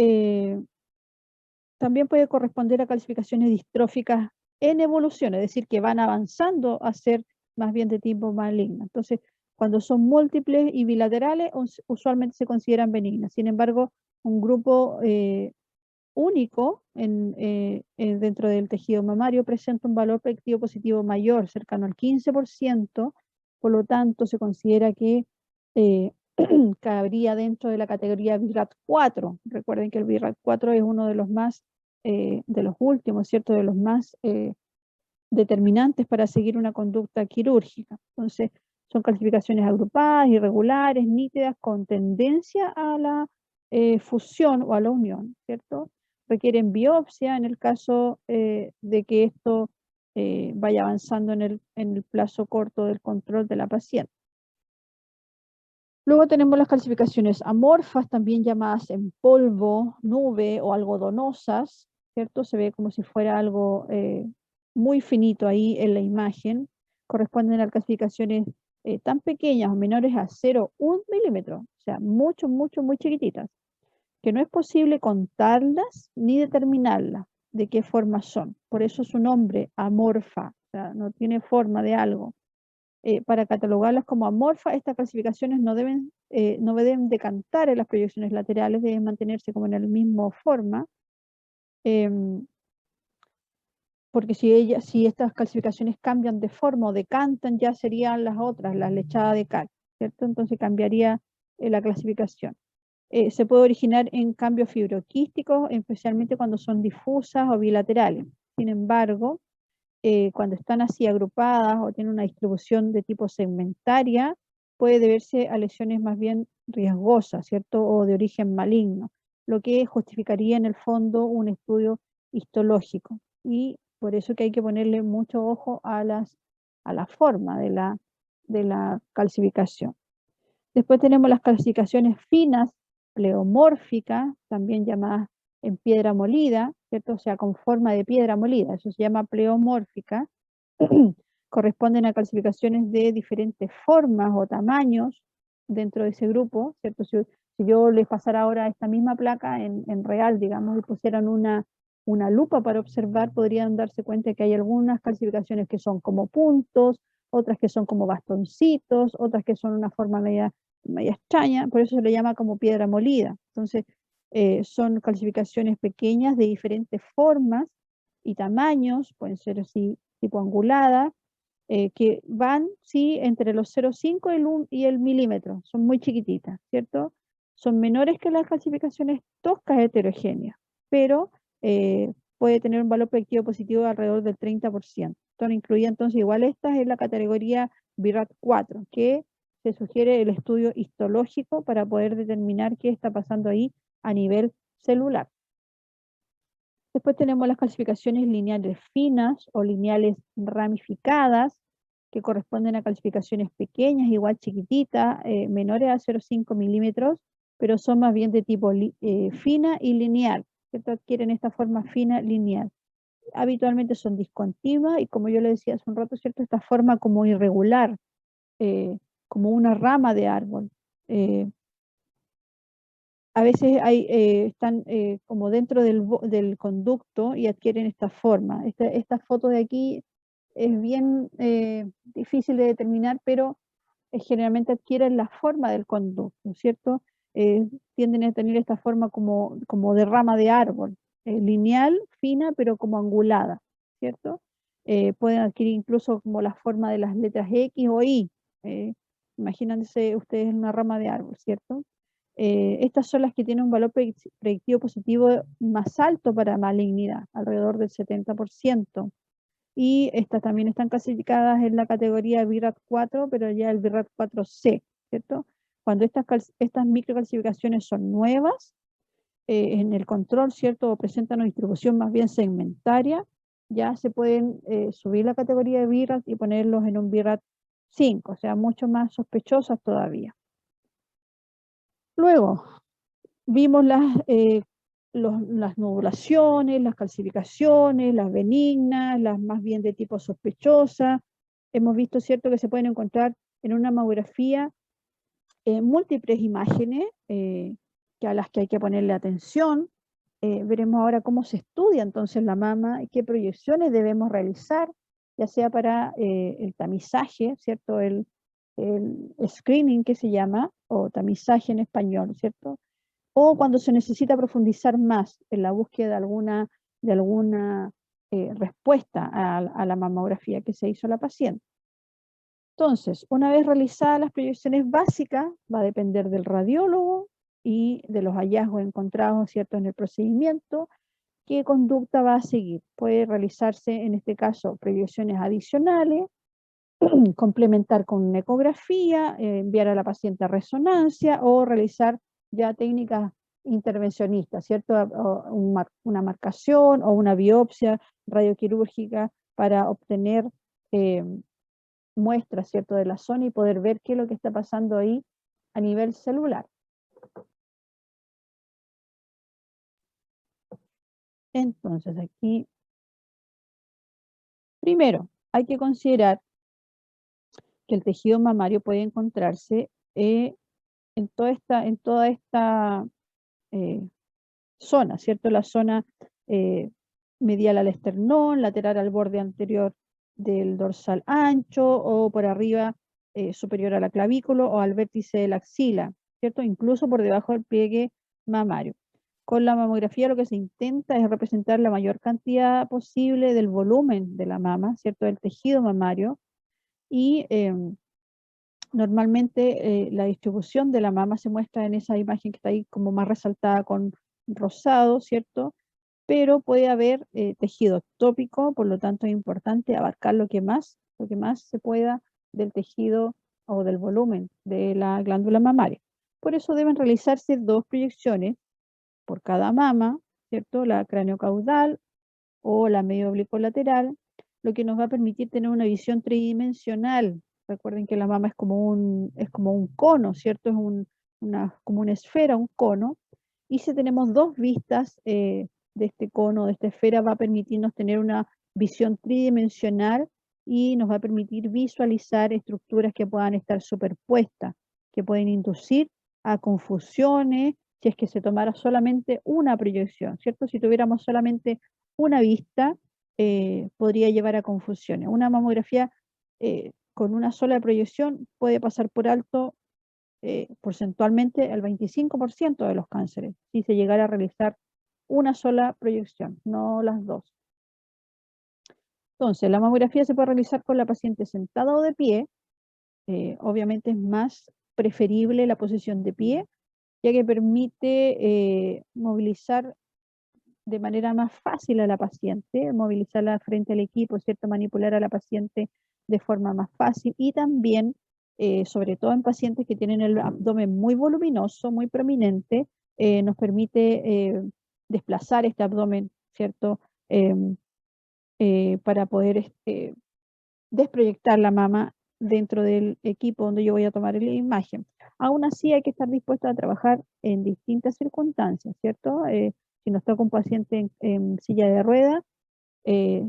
también puede corresponder a calcificaciones distróficas en evolución, es decir, que van avanzando a ser más bien de tipo maligno. Entonces, cuando son múltiples y bilaterales, usualmente se consideran benignas. Sin embargo, un grupo único dentro del tejido mamario presenta un valor predictivo positivo mayor, cercano al 15%, por lo tanto se considera que cabría dentro de la categoría BIRAT4. Recuerden que el BIRAT4 es uno de los más, de los últimos, ¿cierto?, de los más determinantes para seguir una conducta quirúrgica. Entonces, son clasificaciones agrupadas, irregulares, nítidas, con tendencia a la fusión o a la unión, ¿cierto? Requieren biopsia en el caso de que esto vaya avanzando en el plazo corto del control de la paciente. Luego tenemos las calcificaciones amorfas, también llamadas en polvo, nube o algodonosas, ¿cierto? Se ve como si fuera algo muy finito ahí en la imagen. corresponden a clasificaciones tan pequeñas o menores a 0,1 milímetro, o sea, mucho, mucho, muy chiquititas, que no es posible contarlas ni determinarlas de qué forma son. Por eso su nombre, amorfa, o sea, no tiene forma de algo. Para catalogarlas como amorfa, estas clasificaciones no deben decantar en las proyecciones laterales, deben mantenerse como en la misma forma, porque si estas clasificaciones cambian de forma o decantan, ya serían las otras, las lechadas de cal, ¿cierto? Entonces cambiaría la clasificación. Se puede originar en cambios fibroquísticos, especialmente cuando son difusas o bilaterales. Sin embargo, cuando están así agrupadas o tienen una distribución de tipo segmentaria, puede deberse a lesiones más bien riesgosas, ¿cierto? O de origen maligno, lo que justificaría en el fondo un estudio histológico. Y por eso que hay que ponerle mucho ojo a la forma de la calcificación. Después tenemos las calcificaciones finas, pleomórficas, también llamadas en piedra molida, ¿cierto? O sea, con forma de piedra molida, eso se llama pleomórfica. Corresponden a calcificaciones de diferentes formas o tamaños dentro de ese grupo, ¿cierto? Si yo les pasara ahora esta misma placa en real, digamos, y pusieran una lupa para observar, podrían darse cuenta que hay algunas calcificaciones que son como puntos, otras que son como bastoncitos, otras que son una forma media extraña, por eso se le llama como piedra molida. Entonces, son calcificaciones pequeñas de diferentes formas y tamaños, pueden ser así tipo angulada, que van, sí, entre los 0,5 y el milímetro, son muy chiquititas, ¿cierto? Son menores que las calcificaciones toscas heterogéneas, pero puede tener un valor predictivo positivo de alrededor del 30%. Entonces, incluía entonces igual estas en la categoría BIRAT 4, que se sugiere el estudio histológico para poder determinar qué está pasando ahí a nivel celular. Después tenemos las clasificaciones lineales finas o lineales ramificadas, que corresponden a clasificaciones pequeñas, igual chiquititas, menores a 0,5 milímetros, pero son más bien de tipo fina y lineal, ¿cierto? Adquieren esta forma fina lineal. Habitualmente son discontinuas y, como yo le decía hace un rato, ¿cierto? Esta forma como irregular, como una rama de árbol. A veces están como dentro del conducto y adquieren esta forma. Esta foto de aquí es bien difícil de determinar, pero generalmente adquieren la forma del conducto, ¿cierto? Tienden a tener esta forma como de rama de árbol, lineal, fina, pero como angulada, ¿cierto? Pueden adquirir incluso como la forma de las letras X o Y. Imagínense ustedes una rama de árbol, ¿cierto? Estas son las que tienen un valor predictivo positivo más alto para malignidad, alrededor del 70%. Y estas también están clasificadas en la categoría BIRAT 4, pero ya el BIRAT 4C, ¿cierto? Cuando estas microcalcificaciones son nuevas, en el control, ¿cierto? O presentan una distribución más bien segmentaria, ya se pueden subir la categoría de BIRAT y ponerlos en un BIRAT 5, o sea, mucho más sospechosas todavía. Luego, vimos las nodulaciones, las calcificaciones, las benignas, las más bien de tipo sospechosa. Hemos visto, ¿cierto?, que se pueden encontrar en una mamografía múltiples imágenes a las que hay que ponerle atención. Veremos ahora cómo se estudia entonces la mama y qué proyecciones debemos realizar, ya sea para el tamizaje, ¿cierto?, el screening que se llama, o tamizaje en español, ¿cierto? O cuando se necesita profundizar más en la búsqueda de alguna respuesta a la mamografía que se hizo a la paciente. Entonces, una vez realizadas las proyecciones básicas, va a depender del radiólogo y de los hallazgos encontrados, ¿cierto?, en el procedimiento, qué conducta va a seguir. Puede realizarse, en este caso, proyecciones adicionales, complementar con una ecografía, enviar a la paciente a resonancia o realizar ya técnicas intervencionistas, ¿cierto? Una marcación o una biopsia radioquirúrgica para obtener muestras, ¿cierto?, de la zona y poder ver qué es lo que está pasando ahí a nivel celular. Entonces aquí, primero, hay que considerar que el tejido mamario puede encontrarse en toda esta zona, ¿cierto? La zona medial al esternón, lateral al borde anterior del dorsal ancho, o por arriba superior a la clavícula o al vértice de la axila, ¿cierto? Incluso por debajo del pliegue mamario. Con la mamografía lo que se intenta es representar la mayor cantidad posible del volumen de la mama, ¿cierto? Del tejido mamario, y normalmente la distribución de la mama se muestra en esa imagen que está ahí como más resaltada con rosado, ¿cierto? Pero puede haber tejido ectópico, por lo tanto es importante abarcar lo que más se pueda del tejido o del volumen de la glándula mamaria. Por eso deben realizarse 2 proyecciones por cada mama, ¿cierto? La craneocaudal o la medio oblicuo lateral, lo que nos va a permitir tener una visión tridimensional. Recuerden que la mama es como un cono, ¿cierto? Es como una esfera, un cono. Y si tenemos 2 vistas de este cono, de esta esfera, va a permitirnos tener una visión tridimensional y nos va a permitir visualizar estructuras que puedan estar superpuestas, que pueden inducir a confusiones, si es que se tomara solamente una proyección, ¿cierto? Si tuviéramos solamente una vista, podría llevar a confusiones. Una mamografía con una sola proyección puede pasar por alto porcentualmente el 25% de los cánceres, si se llegara a realizar una sola proyección, no las 2. Entonces, la mamografía se puede realizar con la paciente sentada o de pie. Obviamente es más preferible la posición de pie, ya que permite movilizar de manera más fácil a la paciente, movilizarla frente al equipo, ¿cierto? Manipular a la paciente de forma más fácil, y también, sobre todo en pacientes que tienen el abdomen muy voluminoso, muy prominente, nos permite desplazar este abdomen, ¿cierto? Para poder desproyectar la mama dentro del equipo donde yo voy a tomar la imagen. Aún así hay que estar dispuesto a trabajar en distintas circunstancias, ¿cierto? Si nos toca un paciente en silla de ruedas, eh,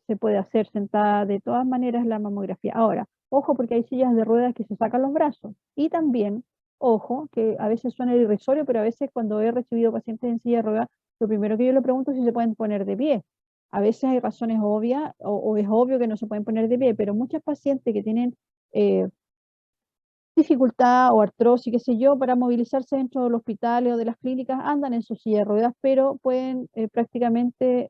se puede hacer sentada de todas maneras la mamografía. Ahora, ojo, porque hay sillas de ruedas que se sacan los brazos. Y también, ojo, que a veces suena irrisorio, pero a veces cuando he recibido pacientes en silla de ruedas, lo primero que yo le pregunto es si se pueden poner de pie. A veces hay razones obvias o es obvio que no se pueden poner de pie, pero muchas pacientes que tienen dificultad o artrosis, qué sé yo, para movilizarse dentro del hospital o de las clínicas, andan en su silla de ruedas, pero pueden prácticamente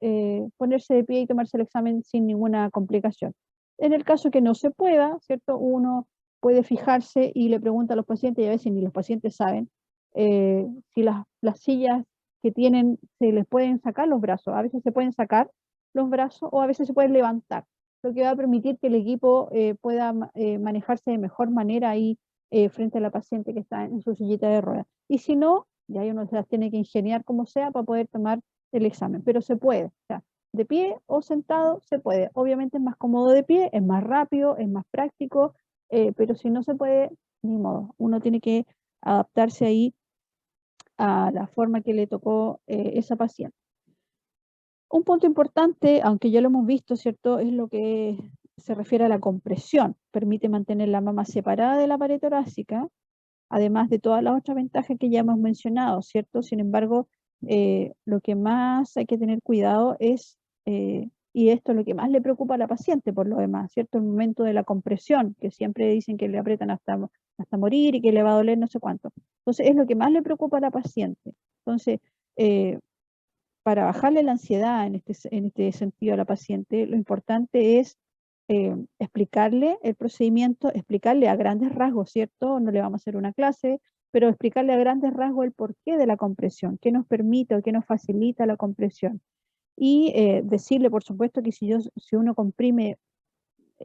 ponerse de pie y tomarse el examen sin ninguna complicación. En el caso que no se pueda, ¿cierto? Uno puede fijarse y le pregunta a los pacientes, y a veces ni los pacientes saben, si las sillas que tienen se les pueden sacar los brazos. A veces se pueden sacar los brazos o a veces se pueden levantar, lo que va a permitir que el equipo pueda manejarse de mejor manera ahí frente a la paciente que está en su sillita de ruedas. Y si no, ya uno se las tiene que ingeniar como sea para poder tomar el examen, pero se puede. O sea, de pie o sentado se puede. Obviamente es más cómodo de pie, es más rápido, es más práctico, pero si no se puede, ni modo. Uno tiene que adaptarse ahí a la forma que le tocó esa paciente. Un punto importante, aunque ya lo hemos visto, ¿cierto? Es lo que se refiere a la compresión. Permite mantener la mama separada de la pared torácica, además de todas las otras ventajas que ya hemos mencionado, ¿cierto? Sin embargo, lo que más hay que tener cuidado es, y esto es lo que más le preocupa a la paciente por lo demás, ¿cierto? El momento de la compresión, que siempre dicen que le aprietan hasta morir y que le va a doler no sé cuánto. Entonces, es lo que más le preocupa a la paciente. Entonces, para bajarle la ansiedad en este sentido a la paciente, lo importante es explicarle el procedimiento, explicarle a grandes rasgos, ¿cierto? No le vamos a hacer una clase, pero explicarle a grandes rasgos el porqué de la compresión, qué nos permite o qué nos facilita la compresión. Y decirle, por supuesto, que si uno comprime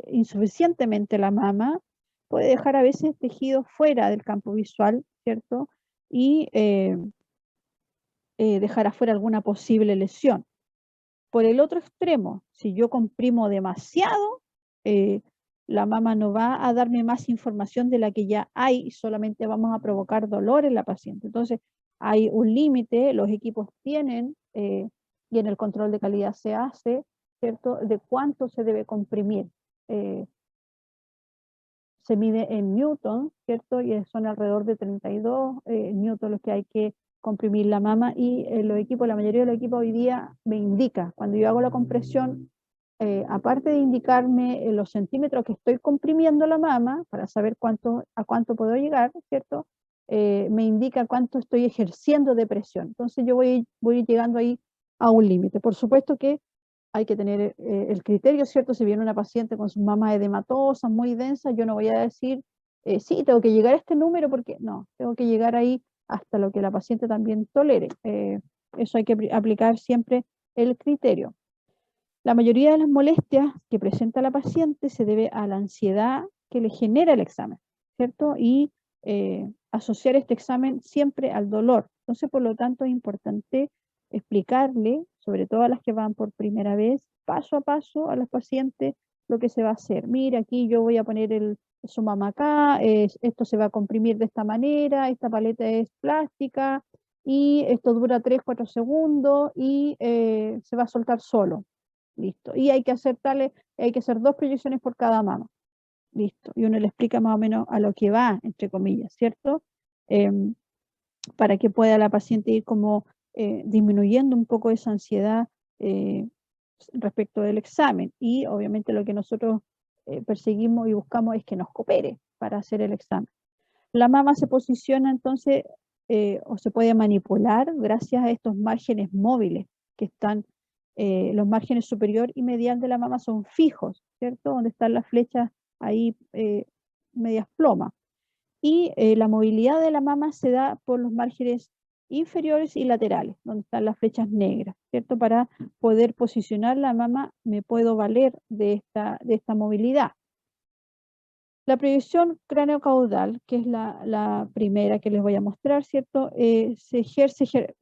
insuficientemente la mama, puede dejar a veces tejido fuera del campo visual, ¿cierto? Y dejar afuera alguna posible lesión. Por el otro extremo, si yo comprimo demasiado, la mama no va a darme más información de la que ya hay y solamente vamos a provocar dolor en la paciente. Entonces, hay un límite, los equipos tienen, y en el control de calidad se hace, ¿cierto?, de cuánto se debe comprimir. se mide en newton, ¿cierto? Y son alrededor de 32 newton los que hay que comprimir la mama, y la mayoría de los equipos hoy día me indica, cuando yo hago la compresión, aparte de indicarme los centímetros que estoy comprimiendo la mama, para saber a cuánto puedo llegar, ¿cierto? Me indica cuánto estoy ejerciendo de presión. Entonces yo voy llegando ahí a un límite. Por supuesto que hay que tener el criterio, ¿cierto? Si viene una paciente con sus mamas edematosas, muy densas, yo no voy a decir, sí, tengo que llegar a este número, porque no, tengo que llegar ahí hasta lo que la paciente también tolere. Eso hay que aplicar siempre el criterio. La mayoría de las molestias que presenta la paciente se debe a la ansiedad que le genera el examen, ¿cierto? Y asociar este examen siempre al dolor. Entonces, por lo tanto, es importante explicarle, sobre todo a las que van por primera vez, paso a paso a las pacientes lo que se va a hacer. Mira, aquí yo voy a poner su mama acá, esto se va a comprimir de esta manera, esta paleta es plástica y esto dura 3-4 segundos y se va a soltar solo. Listo. Y hay que hacer 2 proyecciones por cada mama. Listo. Y uno le explica más o menos a lo que va, entre comillas, ¿cierto? Para que pueda la paciente ir como disminuyendo un poco esa ansiedad respecto del examen. Y obviamente lo que nosotros perseguimos y buscamos es que nos coopere para hacer el examen. La mama se posiciona entonces o se puede manipular gracias a estos márgenes móviles que están, los márgenes superior y medial de la mama son fijos, ¿cierto? Donde están las flechas ahí medias plomas. Y la movilidad de la mama se da por los márgenes inferiores y laterales, donde están las flechas negras, ¿cierto? Para poder posicionar la mama me puedo valer de esta movilidad. La proyección cráneo-caudal, que es la primera que les voy a mostrar, ¿cierto? Se ejerce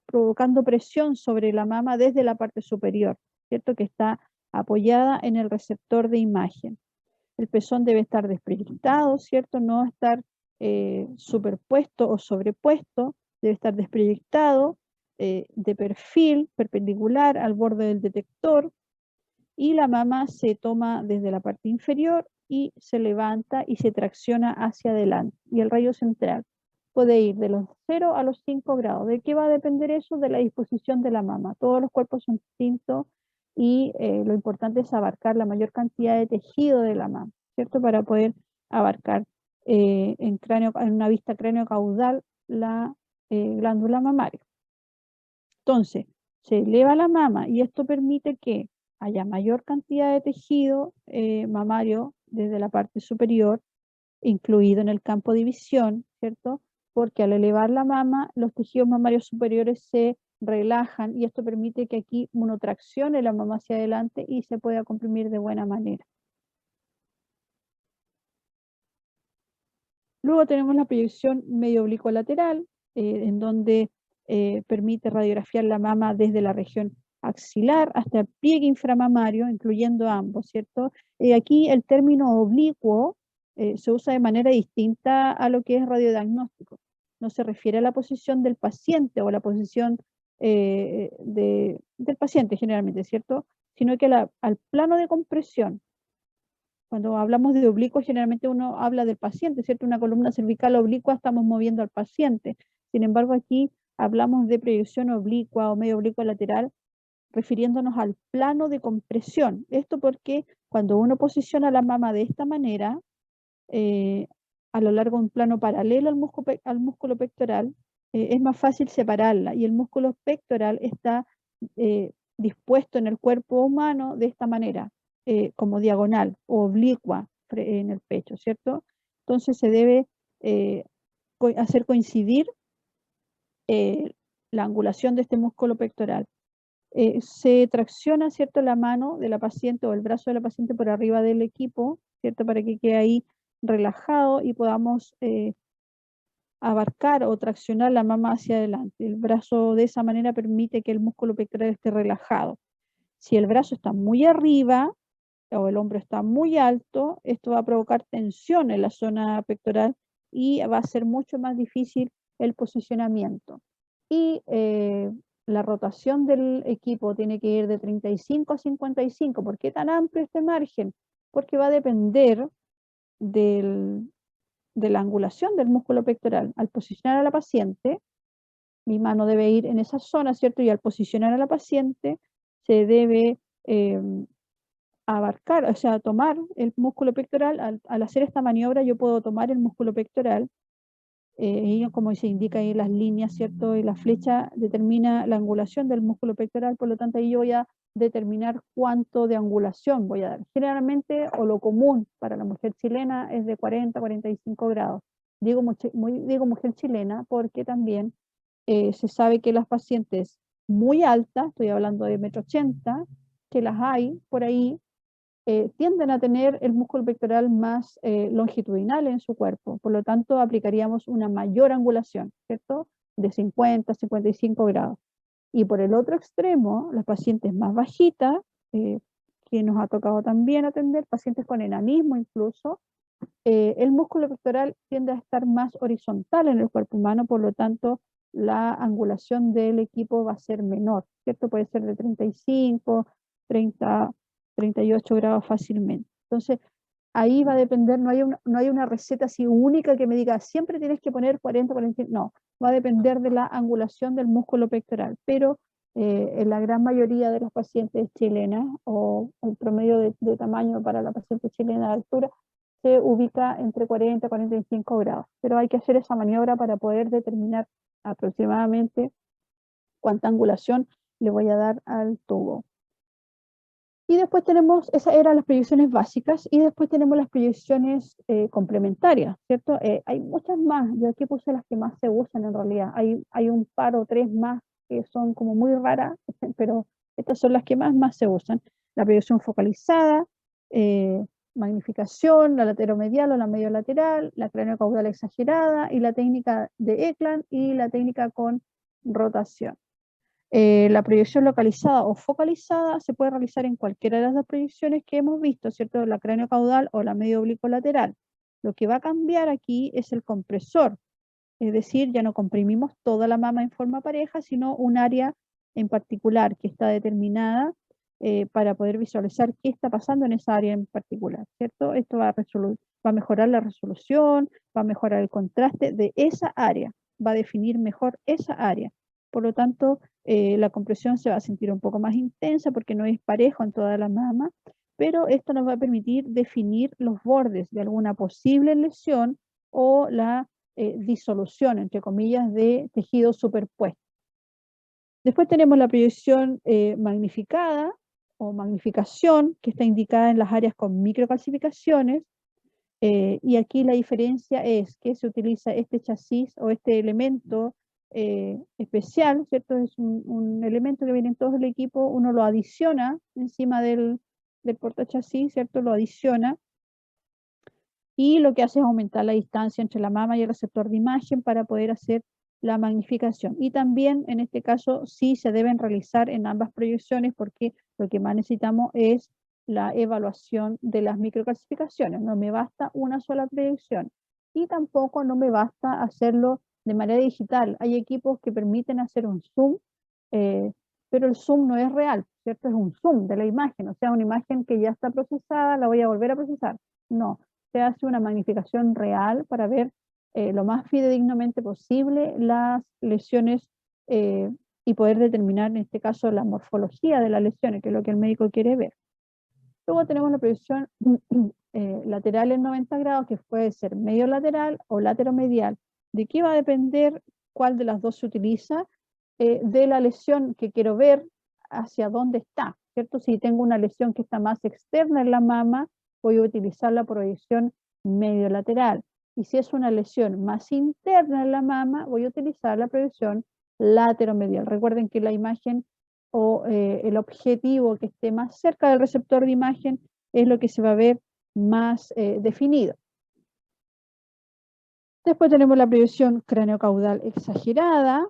provocando presión sobre la mama desde la parte superior, ¿cierto? Que está apoyada en el receptor de imagen. El pezón debe estar desproyectado, ¿cierto? No estar superpuesto o sobrepuesto, debe estar desproyectado, de perfil, perpendicular al borde del detector, y la mama se toma desde la parte inferior y se levanta y se tracciona hacia adelante. Y el rayo central puede ir de los 0 a los 5 grados. ¿De qué va a depender eso? De la disposición de la mama. Todos los cuerpos son distintos y lo importante es abarcar la mayor cantidad de tejido de la mama, ¿cierto? Para poder abarcar en una vista cráneo-caudal la glándula mamaria. Entonces, se eleva la mama y esto permite que haya mayor cantidad de tejido mamario desde la parte superior, incluido en el campo de visión, ¿cierto? Porque al elevar la mama, los tejidos mamarios superiores se relajan y esto permite que aquí uno traccione la mama hacia adelante y se pueda comprimir de buena manera. Luego tenemos la proyección medio oblicuo lateral, en donde permite radiografiar la mama desde la región axilar hasta el pliegue inframamario, incluyendo ambos, ¿cierto? Aquí el término oblicuo se usa de manera distinta a lo que es radiodiagnóstico. No se refiere a la posición del paciente o la posición del paciente generalmente, ¿cierto? Sino que al plano de compresión. Cuando hablamos de oblicuo, generalmente uno habla del paciente, ¿cierto? Una columna cervical oblicua, estamos moviendo al paciente. Sin embargo, aquí hablamos de proyección oblicua o medio oblicua lateral, refiriéndonos al plano de compresión. Esto porque cuando uno posiciona la mama de esta manera, a lo largo de un plano paralelo al músculo pectoral, es más fácil separarla, y el músculo pectoral está dispuesto en el cuerpo humano de esta manera, como diagonal o oblicua en el pecho, ¿cierto? Entonces se debe hacer coincidir la angulación de este músculo pectoral. Se tracciona, ¿cierto?, la mano de la paciente o el brazo de la paciente por arriba del equipo, ¿cierto?, para que quede ahí relajado y podamos abarcar o traccionar la mama hacia adelante. El brazo de esa manera permite que el músculo pectoral esté relajado. Si el brazo está muy arriba o el hombro está muy alto, esto va a provocar tensión en la zona pectoral y va a ser mucho más difícil el posicionamiento. Y la rotación del equipo tiene que ir de 35 a 55. ¿Por qué tan amplio este margen? Porque va a depender de la angulación del músculo pectoral. Al posicionar a la paciente, mi mano debe ir en esa zona, ¿cierto? Y al posicionar a la paciente, se debe abarcar, o sea, tomar el músculo pectoral. Al hacer esta maniobra, yo puedo tomar el músculo pectoral, y como se indica ahí las líneas, ¿cierto? Y la flecha determina la angulación del músculo pectoral, por lo tanto, ahí yo voy a determinar cuánto de angulación voy a dar. Generalmente, o lo común para la mujer chilena, es de 40 a 45 grados. Digo mujer chilena porque también se sabe que las pacientes muy altas, estoy hablando de 1,80 m, que las hay por ahí, tienden a tener el músculo pectoral más longitudinal en su cuerpo. Por lo tanto, aplicaríamos una mayor angulación, ¿cierto? De 50 a 55 grados. Y por el otro extremo, las pacientes más bajitas, que nos ha tocado también atender, pacientes con enanismo incluso, el músculo pectoral tiende a estar más horizontal en el cuerpo humano, por lo tanto, la angulación del equipo va a ser menor, ¿cierto? Puede ser de 35, 30, 38 grados fácilmente. Entonces, ahí va a depender, no hay una receta así única que me diga, siempre tienes que poner 40, 45, no, va a depender de la angulación del músculo pectoral, pero en la gran mayoría de las pacientes chilenas, o el promedio de tamaño para la paciente chilena de altura, se ubica entre 40 y 45 grados, pero hay que hacer esa maniobra para poder determinar aproximadamente cuánta angulación le voy a dar al tubo. Y después tenemos, esas eran las proyecciones básicas, y después tenemos las proyecciones complementarias, ¿cierto? Hay muchas más, yo aquí puse las que más se usan en realidad, hay un par o tres más que son como muy raras, pero estas son las que más se usan. La proyección focalizada, magnificación, la lateromedial o la mediolateral, la craneocaudal exagerada, y la técnica de Ekland, y la técnica con rotación. La proyección localizada o focalizada se puede realizar en cualquiera de las dos proyecciones que hemos visto, ¿cierto? La craneocaudal o la medio oblicuo lateral. Lo que va a cambiar aquí es el compresor, es decir, ya no comprimimos toda la mama en forma pareja, sino un área en particular que está determinada para poder visualizar qué está pasando en esa área en particular, ¿cierto? Esto va a mejorar la resolución, va a mejorar el contraste de esa área, va a definir mejor esa área. Por lo tanto, la compresión se va a sentir un poco más intensa porque no es parejo en toda la mama, pero esto nos va a permitir definir los bordes de alguna posible lesión o la disolución, entre comillas, de tejido superpuesto. Después tenemos la proyección magnificada o magnificación, que está indicada en las áreas con microcalcificaciones, y aquí la diferencia es que se utiliza este chasis o este elemento especial, ¿cierto? Es un elemento que viene en todo el equipo, uno lo adiciona encima del portachasis, ¿cierto? Lo adiciona, y lo que hace es aumentar la distancia entre la mama y el receptor de imagen para poder hacer la magnificación. Y también en este caso sí se deben realizar en ambas proyecciones, porque lo que más necesitamos es la evaluación de las microcalcificaciones. No me basta una sola proyección, y tampoco no me basta hacerlo de manera digital. Hay equipos que permiten hacer un zoom, pero el zoom no es real, ¿cierto? Es un zoom de la imagen, o sea, una imagen que ya está procesada, la voy a volver a procesar. No, se hace una magnificación real para ver lo más fidedignamente posible las lesiones y poder determinar en este caso la morfología de las lesiones, que es lo que el médico quiere ver. Luego tenemos la proyección lateral en 90 grados, que puede ser medio lateral o lateromedial. ¿De qué va a depender cuál de las dos se utiliza? De la lesión que quiero ver, hacia dónde está, ¿cierto? Si tengo una lesión que está más externa en la mama, voy a utilizar la proyección medio lateral. Y si es una lesión más interna en la mama, voy a utilizar la proyección lateromedial. Recuerden que la imagen o el objetivo que esté más cerca del receptor de imagen es lo que se va a ver más definido. Después tenemos la proyección craneocaudal exagerada,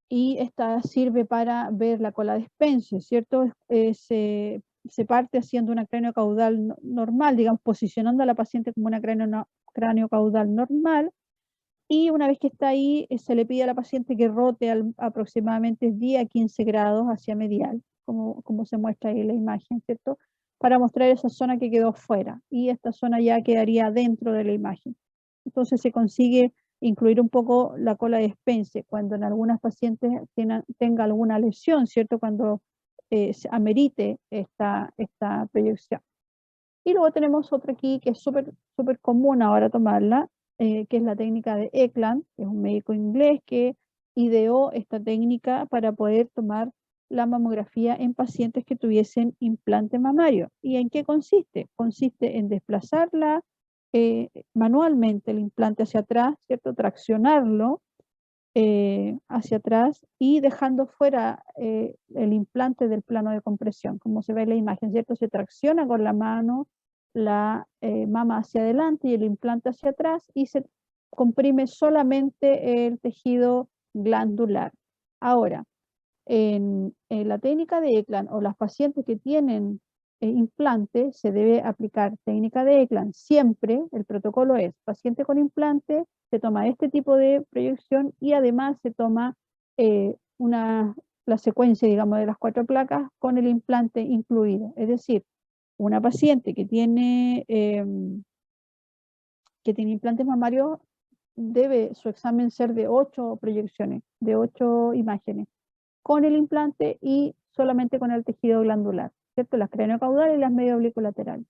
y esta sirve para ver la cola de Spencer, ¿cierto? Se parte haciendo una craneocaudal normal, digamos, posicionando a la paciente como una craneocaudal normal, y una vez que está ahí, se le pide a la paciente que rote aproximadamente 10 a 15 grados hacia medial, como se muestra ahí en la imagen, ¿cierto? para mostrar esa zona que quedó fuera, y esta zona ya quedaría dentro de la imagen. Entonces se consigue incluir un poco la cola de Spence cuando en algunas pacientes tenga alguna lesión, ¿cierto? Cuando se amerite esta proyección. Y luego tenemos otra aquí que es súper común ahora tomarla, que es la técnica de Ekland, que es un médico inglés que ideó esta técnica para poder tomar la mamografía en pacientes que tuviesen implante mamario. ¿Y en qué consiste? Consiste en desplazarla manualmente el implante hacia atrás, ¿cierto? Traccionarlo hacia atrás y dejando fuera el implante del plano de compresión, como se ve en la imagen, ¿cierto? Se tracciona con la mano la mama hacia adelante y el implante hacia atrás y se comprime solamente el tejido glandular. Ahora, en la técnica de Ekland o las pacientes que tienen implante, se debe aplicar técnica de Ekland. Siempre el protocolo es paciente con implante, se toma este tipo de proyección y además se toma la secuencia, digamos, de las 4 placas con el implante incluido. Es decir, una paciente que tiene implantes mamarios debe su examen ser de 8 proyecciones, de 8 imágenes con el implante y solamente con el tejido glandular, ¿cierto? Las craneocaudales y las medio oblicuolaterales.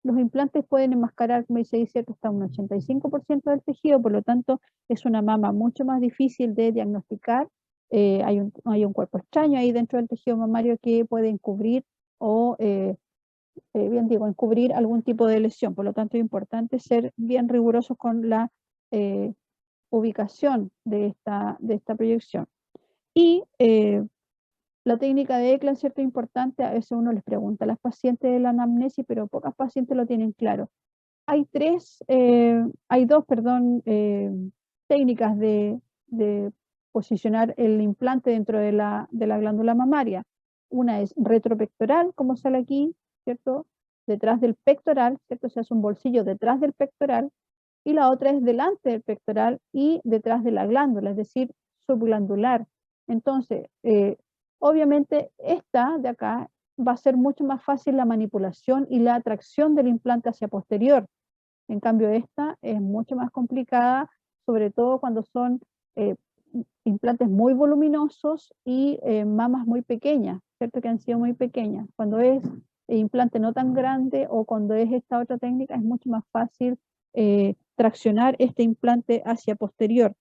Los implantes pueden enmascarar, como dice, ¿cierto? Hasta un 85% del tejido, por lo tanto es una mama mucho más difícil de diagnosticar. Hay un cuerpo extraño ahí dentro del tejido mamario que puede encubrir o, bien digo, encubrir algún tipo de lesión. Por lo tanto es importante ser bien rigurosos con la ubicación de esta proyección. Y la técnica de Ekland, ¿cierto? Importante, a veces uno les pregunta a las pacientes de la anamnesis, pero pocas pacientes lo tienen claro. Hay dos, técnicas de posicionar el implante dentro de la glándula mamaria. Una es retropectoral, como sale aquí, ¿cierto? Detrás del pectoral, ¿cierto? Se hace un bolsillo detrás del pectoral, y la otra es delante del pectoral y detrás de la glándula, es decir, subglandular. Entonces, obviamente esta de acá va a ser mucho más fácil la manipulación y la atracción del implante hacia posterior. En cambio, esta es mucho más complicada, sobre todo cuando son eh, implantes muy voluminosos y mamas muy pequeñas, ¿cierto? Que han sido muy pequeñas. Cuando es implante no tan grande o cuando es esta otra técnica, es mucho más fácil traccionar este implante hacia posterior.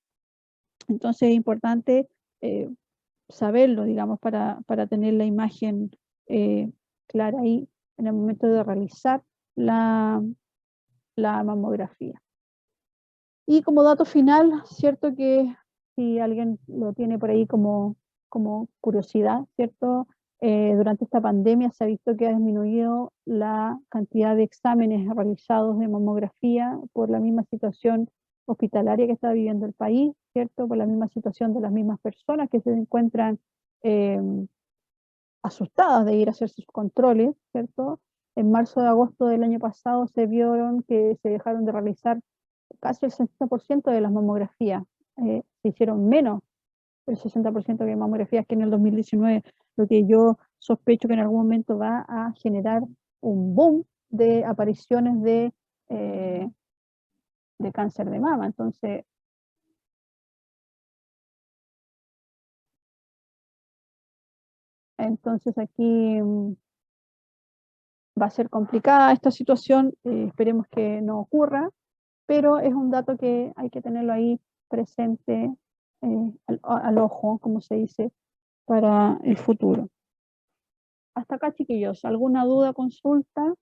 Entonces es importante saberlo, digamos, para tener la imagen clara ahí en el momento de realizar la mamografía. Y como dato final, cierto que si alguien lo tiene por ahí como curiosidad, ¿cierto? Durante esta pandemia se ha visto que ha disminuido la cantidad de exámenes realizados de mamografía por la misma situación hospitalaria que está viviendo el país, ¿cierto? Por la misma situación de las mismas personas que se encuentran asustadas de ir a hacer sus controles, ¿cierto? En marzo de agosto del año pasado se vieron que se dejaron de realizar casi el 60% de las mamografías, se hicieron menos del 60% de mamografías que en el 2019, lo que yo sospecho que en algún momento va a generar un boom de apariciones de cáncer de mama. Entonces aquí va a ser complicada esta situación, esperemos que no ocurra, pero es un dato que hay que tenerlo ahí presente al ojo, como se dice, para el futuro. Hasta acá, chiquillos, ¿alguna duda, consulta?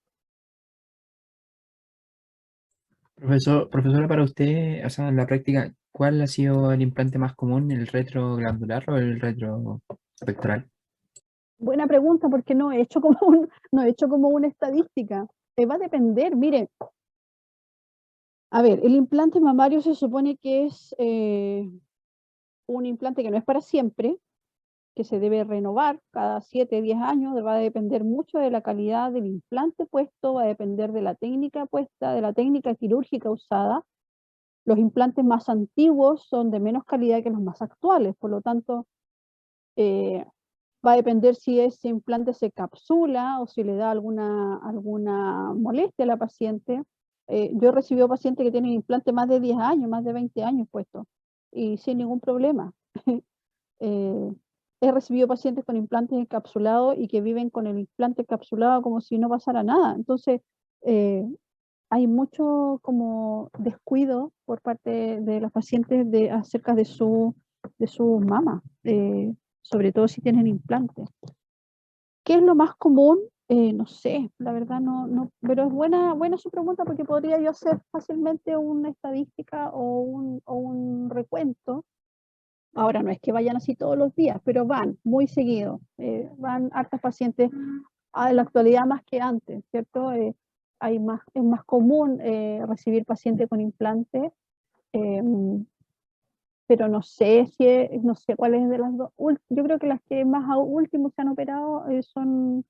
Profesora, para usted, o sea, en la práctica, ¿cuál ha sido el implante más común, el retroglandular o el retropectoral? Buena pregunta, porque no he hecho como no he hecho como una estadística. Va a depender, mire, a ver, el implante mamario se supone que es un implante que no es para siempre, que se debe renovar cada 7, 10 años, va a depender mucho de la calidad del implante puesto, va a depender de la técnica puesta, de la técnica quirúrgica usada. Los implantes más antiguos son de menos calidad que los más actuales, por lo tanto, Va a depender si ese implante se capsula o si le da alguna molestia a la paciente. Yo he recibido pacientes que tienen implante más de 10 años, más de 20 años puestos, y sin ningún problema. Eh, He recibido pacientes con implantes encapsulados y que viven con el implante encapsulado como si no pasara nada. Entonces, eh, hay mucho como descuido por parte de los pacientes acerca de sus mamas, sobre todo si tienen implantes. ¿Qué es lo más común? No sé, la verdad no, pero es buena su pregunta porque podría yo hacer fácilmente una estadística o un recuento. Ahora no es que vayan así todos los días, pero van muy seguido, van hartas pacientes en la actualidad más que antes, ¿cierto? Es más común recibir pacientes con implantes, eh, pero no sé no sé cuál es de las dos. Yo creo que las que más a último se han operado son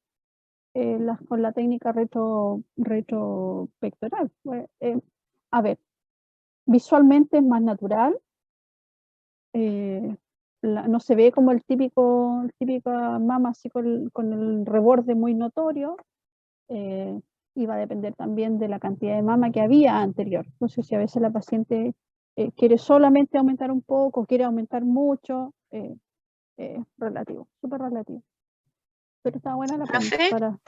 las con la técnica retropectoral. A ver, visualmente es más natural, eh, no se ve como típica mama así con el reborde muy notorio, y va a depender también de la cantidad de mama que había anterior. Entonces, si a veces la paciente quiere solamente aumentar un poco, quiere aumentar mucho, es relativo, súper relativo. Pero está buena la pregunta Profe,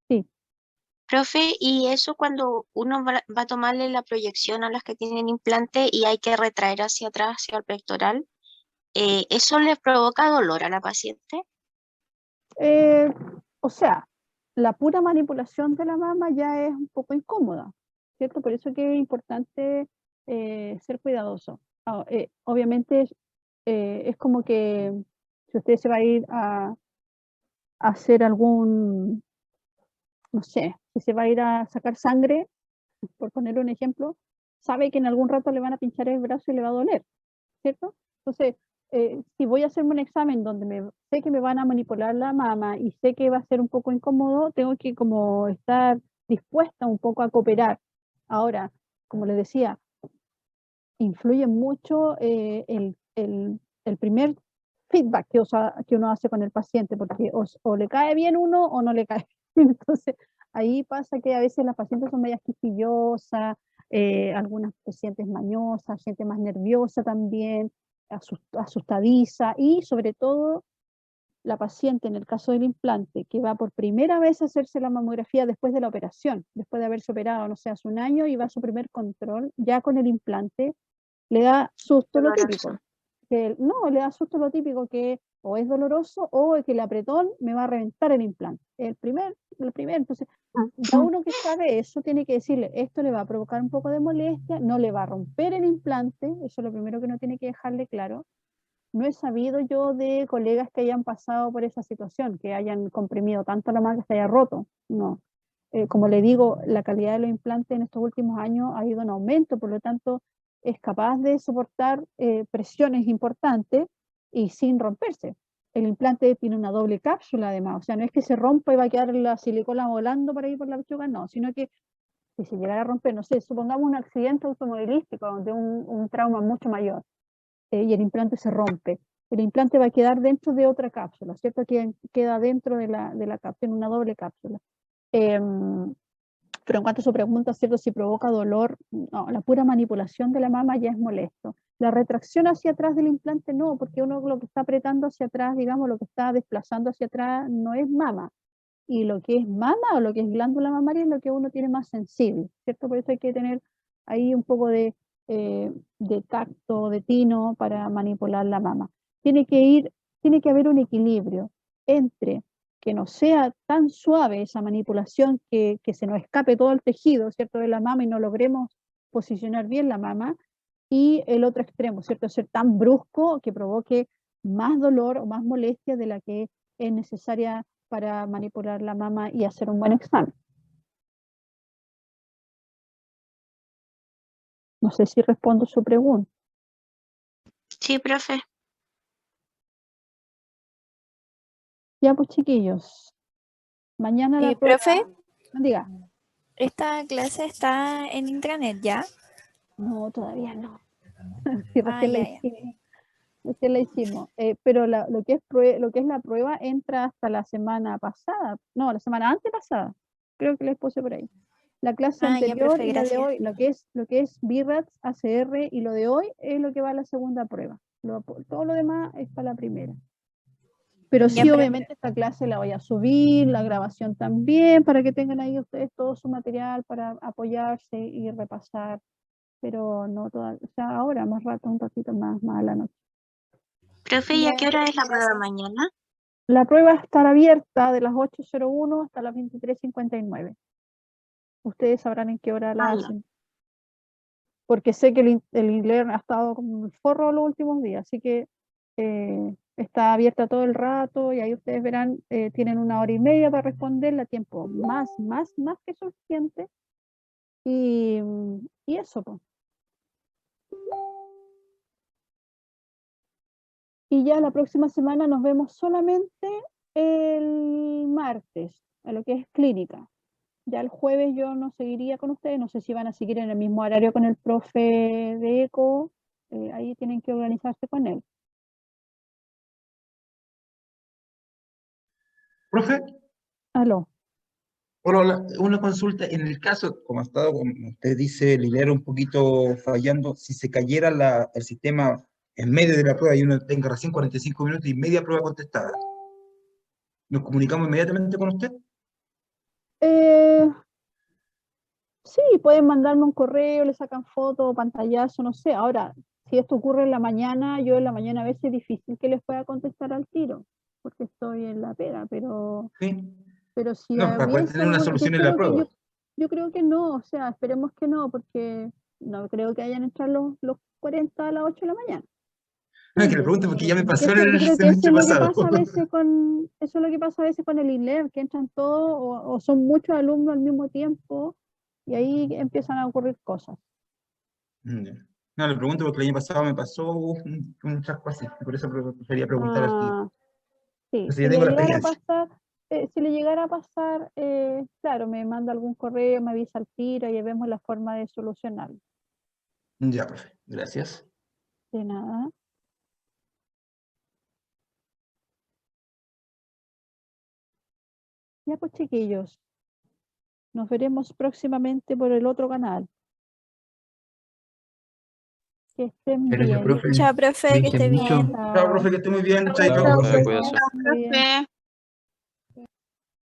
sí. profe, y eso cuando uno va a tomarle la proyección a las que tienen implante y hay que retraer hacia atrás, hacia el pectoral, ¿eso le provoca dolor a la paciente? Eh, o sea, la pura manipulación de la mama ya es un poco incómoda, ¿cierto? Por eso que es importante ser cuidadoso. Obviamente es como que si usted se va a ir a hacer no sé, si se va a ir a sacar sangre, por poner un ejemplo, sabe que en algún rato le van a pinchar el brazo y le va a doler, ¿cierto? Entonces, si voy a hacerme un examen donde sé que me van a manipular la mama y sé que va a ser un poco incómodo, tengo que como estar dispuesta un poco a cooperar. Ahora, como les decía, influye mucho el primer feedback que uno hace con el paciente, porque o le cae bien uno o no le cae bien. Entonces, ahí pasa que a veces las pacientes son medias quisquillosas, algunas pacientes mañosas, gente más nerviosa también, asustadiza, y sobre todo la paciente en el caso del implante que va por primera vez a hacerse la mamografía después de la operación, después de haberse operado, no sé, hace un año y va a su primer control, ya con el implante, le da susto lo Doloroso. típico. No, le da susto lo típico que o es doloroso o que el apretón me va a reventar el implante. Entonces, ya uno que sabe eso tiene que decirle, esto le va a provocar un poco de molestia, no le va a romper el implante, eso es lo primero que uno tiene que dejarle claro. No he sabido yo de colegas que hayan pasado por esa situación, que hayan comprimido tanto la manga que se haya roto. No. Como le digo, la calidad de los implantes en estos últimos años ha ido en aumento, por lo tanto, es capaz de soportar presiones importantes y sin romperse. El implante tiene una doble cápsula además, o sea, no es que se rompa y va a quedar la silicona volando por ahí por la pechuga, no, sino que si se llegara a romper, no sé, supongamos un accidente automovilístico de un trauma mucho mayor, y el implante se rompe. El implante va a quedar dentro de otra cápsula, ¿cierto? Queda dentro de la cápsula, en una doble cápsula. Pero en cuanto a su pregunta, ¿cierto? Si provoca dolor, no, la pura manipulación de la mama ya es molesto. La retracción hacia atrás del implante no, porque uno lo que está apretando hacia atrás, digamos, lo que está desplazando hacia atrás no es mama. Y lo que es mama o lo que es glándula mamaria es lo que uno tiene más sensible, ¿cierto? Por eso hay que tener ahí un poco de tacto, de tino para manipular la mama. Tiene que haber un equilibrio entre que no sea tan suave esa manipulación que se nos escape todo el tejido, ¿cierto? De la mama y no logremos posicionar bien la mama, y el otro extremo, ¿cierto? Ser tan brusco que provoque más dolor o más molestia de la que es necesaria para manipular la mama y hacer un buen examen. No sé si respondo su pregunta. Sí, profe. Ya pues chiquillos, mañana la prueba. Profe, Diga. esta clase está en intranet ya. No, todavía no. Si Ah, recién la ya. hicimos. recién la hicimos. Pero lo que es la prueba entra hasta la semana pasada, no, la semana antepasada. Creo que les puse por ahí. La clase Ah, ya, anterior profe, y la de gracias. hoy, lo que es BIRATS, ACR y lo de hoy es lo que va a la segunda prueba. Todo lo demás es para la primera. Pero Ya, sí, profe. obviamente esta clase la voy a subir, la grabación también, para que tengan ahí ustedes todo su material para apoyarse y repasar. Pero no toda, o sea, ahora más rato, un ratito más a la noche. Profe, ¿y a qué Ya, hora es la prueba gracias. mañana? La prueba estará abierta de las 8:01 hasta las 23:59. Ustedes sabrán en qué hora la Ah, ya. hacen. Porque sé que el inglés ha estado como el forro los últimos días, así que está abierta todo el rato y ahí ustedes verán, tienen 1 hora y media para responderla, tiempo más que suficiente. Y eso, pues. Y ya la próxima semana nos vemos solamente el martes, a lo que es clínica. Ya el jueves yo no seguiría con ustedes, no sé si van a seguir en el mismo horario con el profe de ECO, ahí tienen que organizarse con él. Profe, Aló. hola, una consulta. En el caso, como ha estado, como usted dice, el hilero un poquito fallando, si se cayera el sistema en medio de la prueba y uno tenga recién 45 minutos y media prueba contestada, ¿nos comunicamos inmediatamente con usted? Eh, sí, pueden mandarme un correo, le sacan foto, pantallazo, no sé. Ahora, si esto ocurre en la mañana, yo en la mañana a veces es difícil que les pueda contestar al tiro, porque estoy en la pega, pero Sí. si No, para poder hubiese tener una alguna, que solución en la espero que prueba. yo creo que no, o sea, esperemos que no, porque no creo que hayan entrado los 40 a las 8 de la mañana. No, es que le pregunto porque ya me Porque pasó eso, yo el creo que eso semestre es lo que pasado. pasa a veces eso es lo que pasa a veces con el INLER, que entran todos o son muchos alumnos al mismo tiempo y ahí empiezan a ocurrir cosas. Ya. No, le pregunto porque el año pasado me pasó un chasco así, por eso prefería preguntar al tiro. Ah, sí, Entonces ya tengo la experiencia. si le llegara a pasar, claro, me manda algún correo, me avisa al tiro y vemos la forma de solucionarlo. Ya, profe, gracias. De nada. Ya pues chiquillos, nos veremos próximamente por el otro canal. Que estén Gracias, bien. profe. Chao, profe, que Cuídense esté mucho. bien. Chao, Chao. profe, que esté muy bien. Chao, Chaito. profe, cuídese. Muy bien. Profe.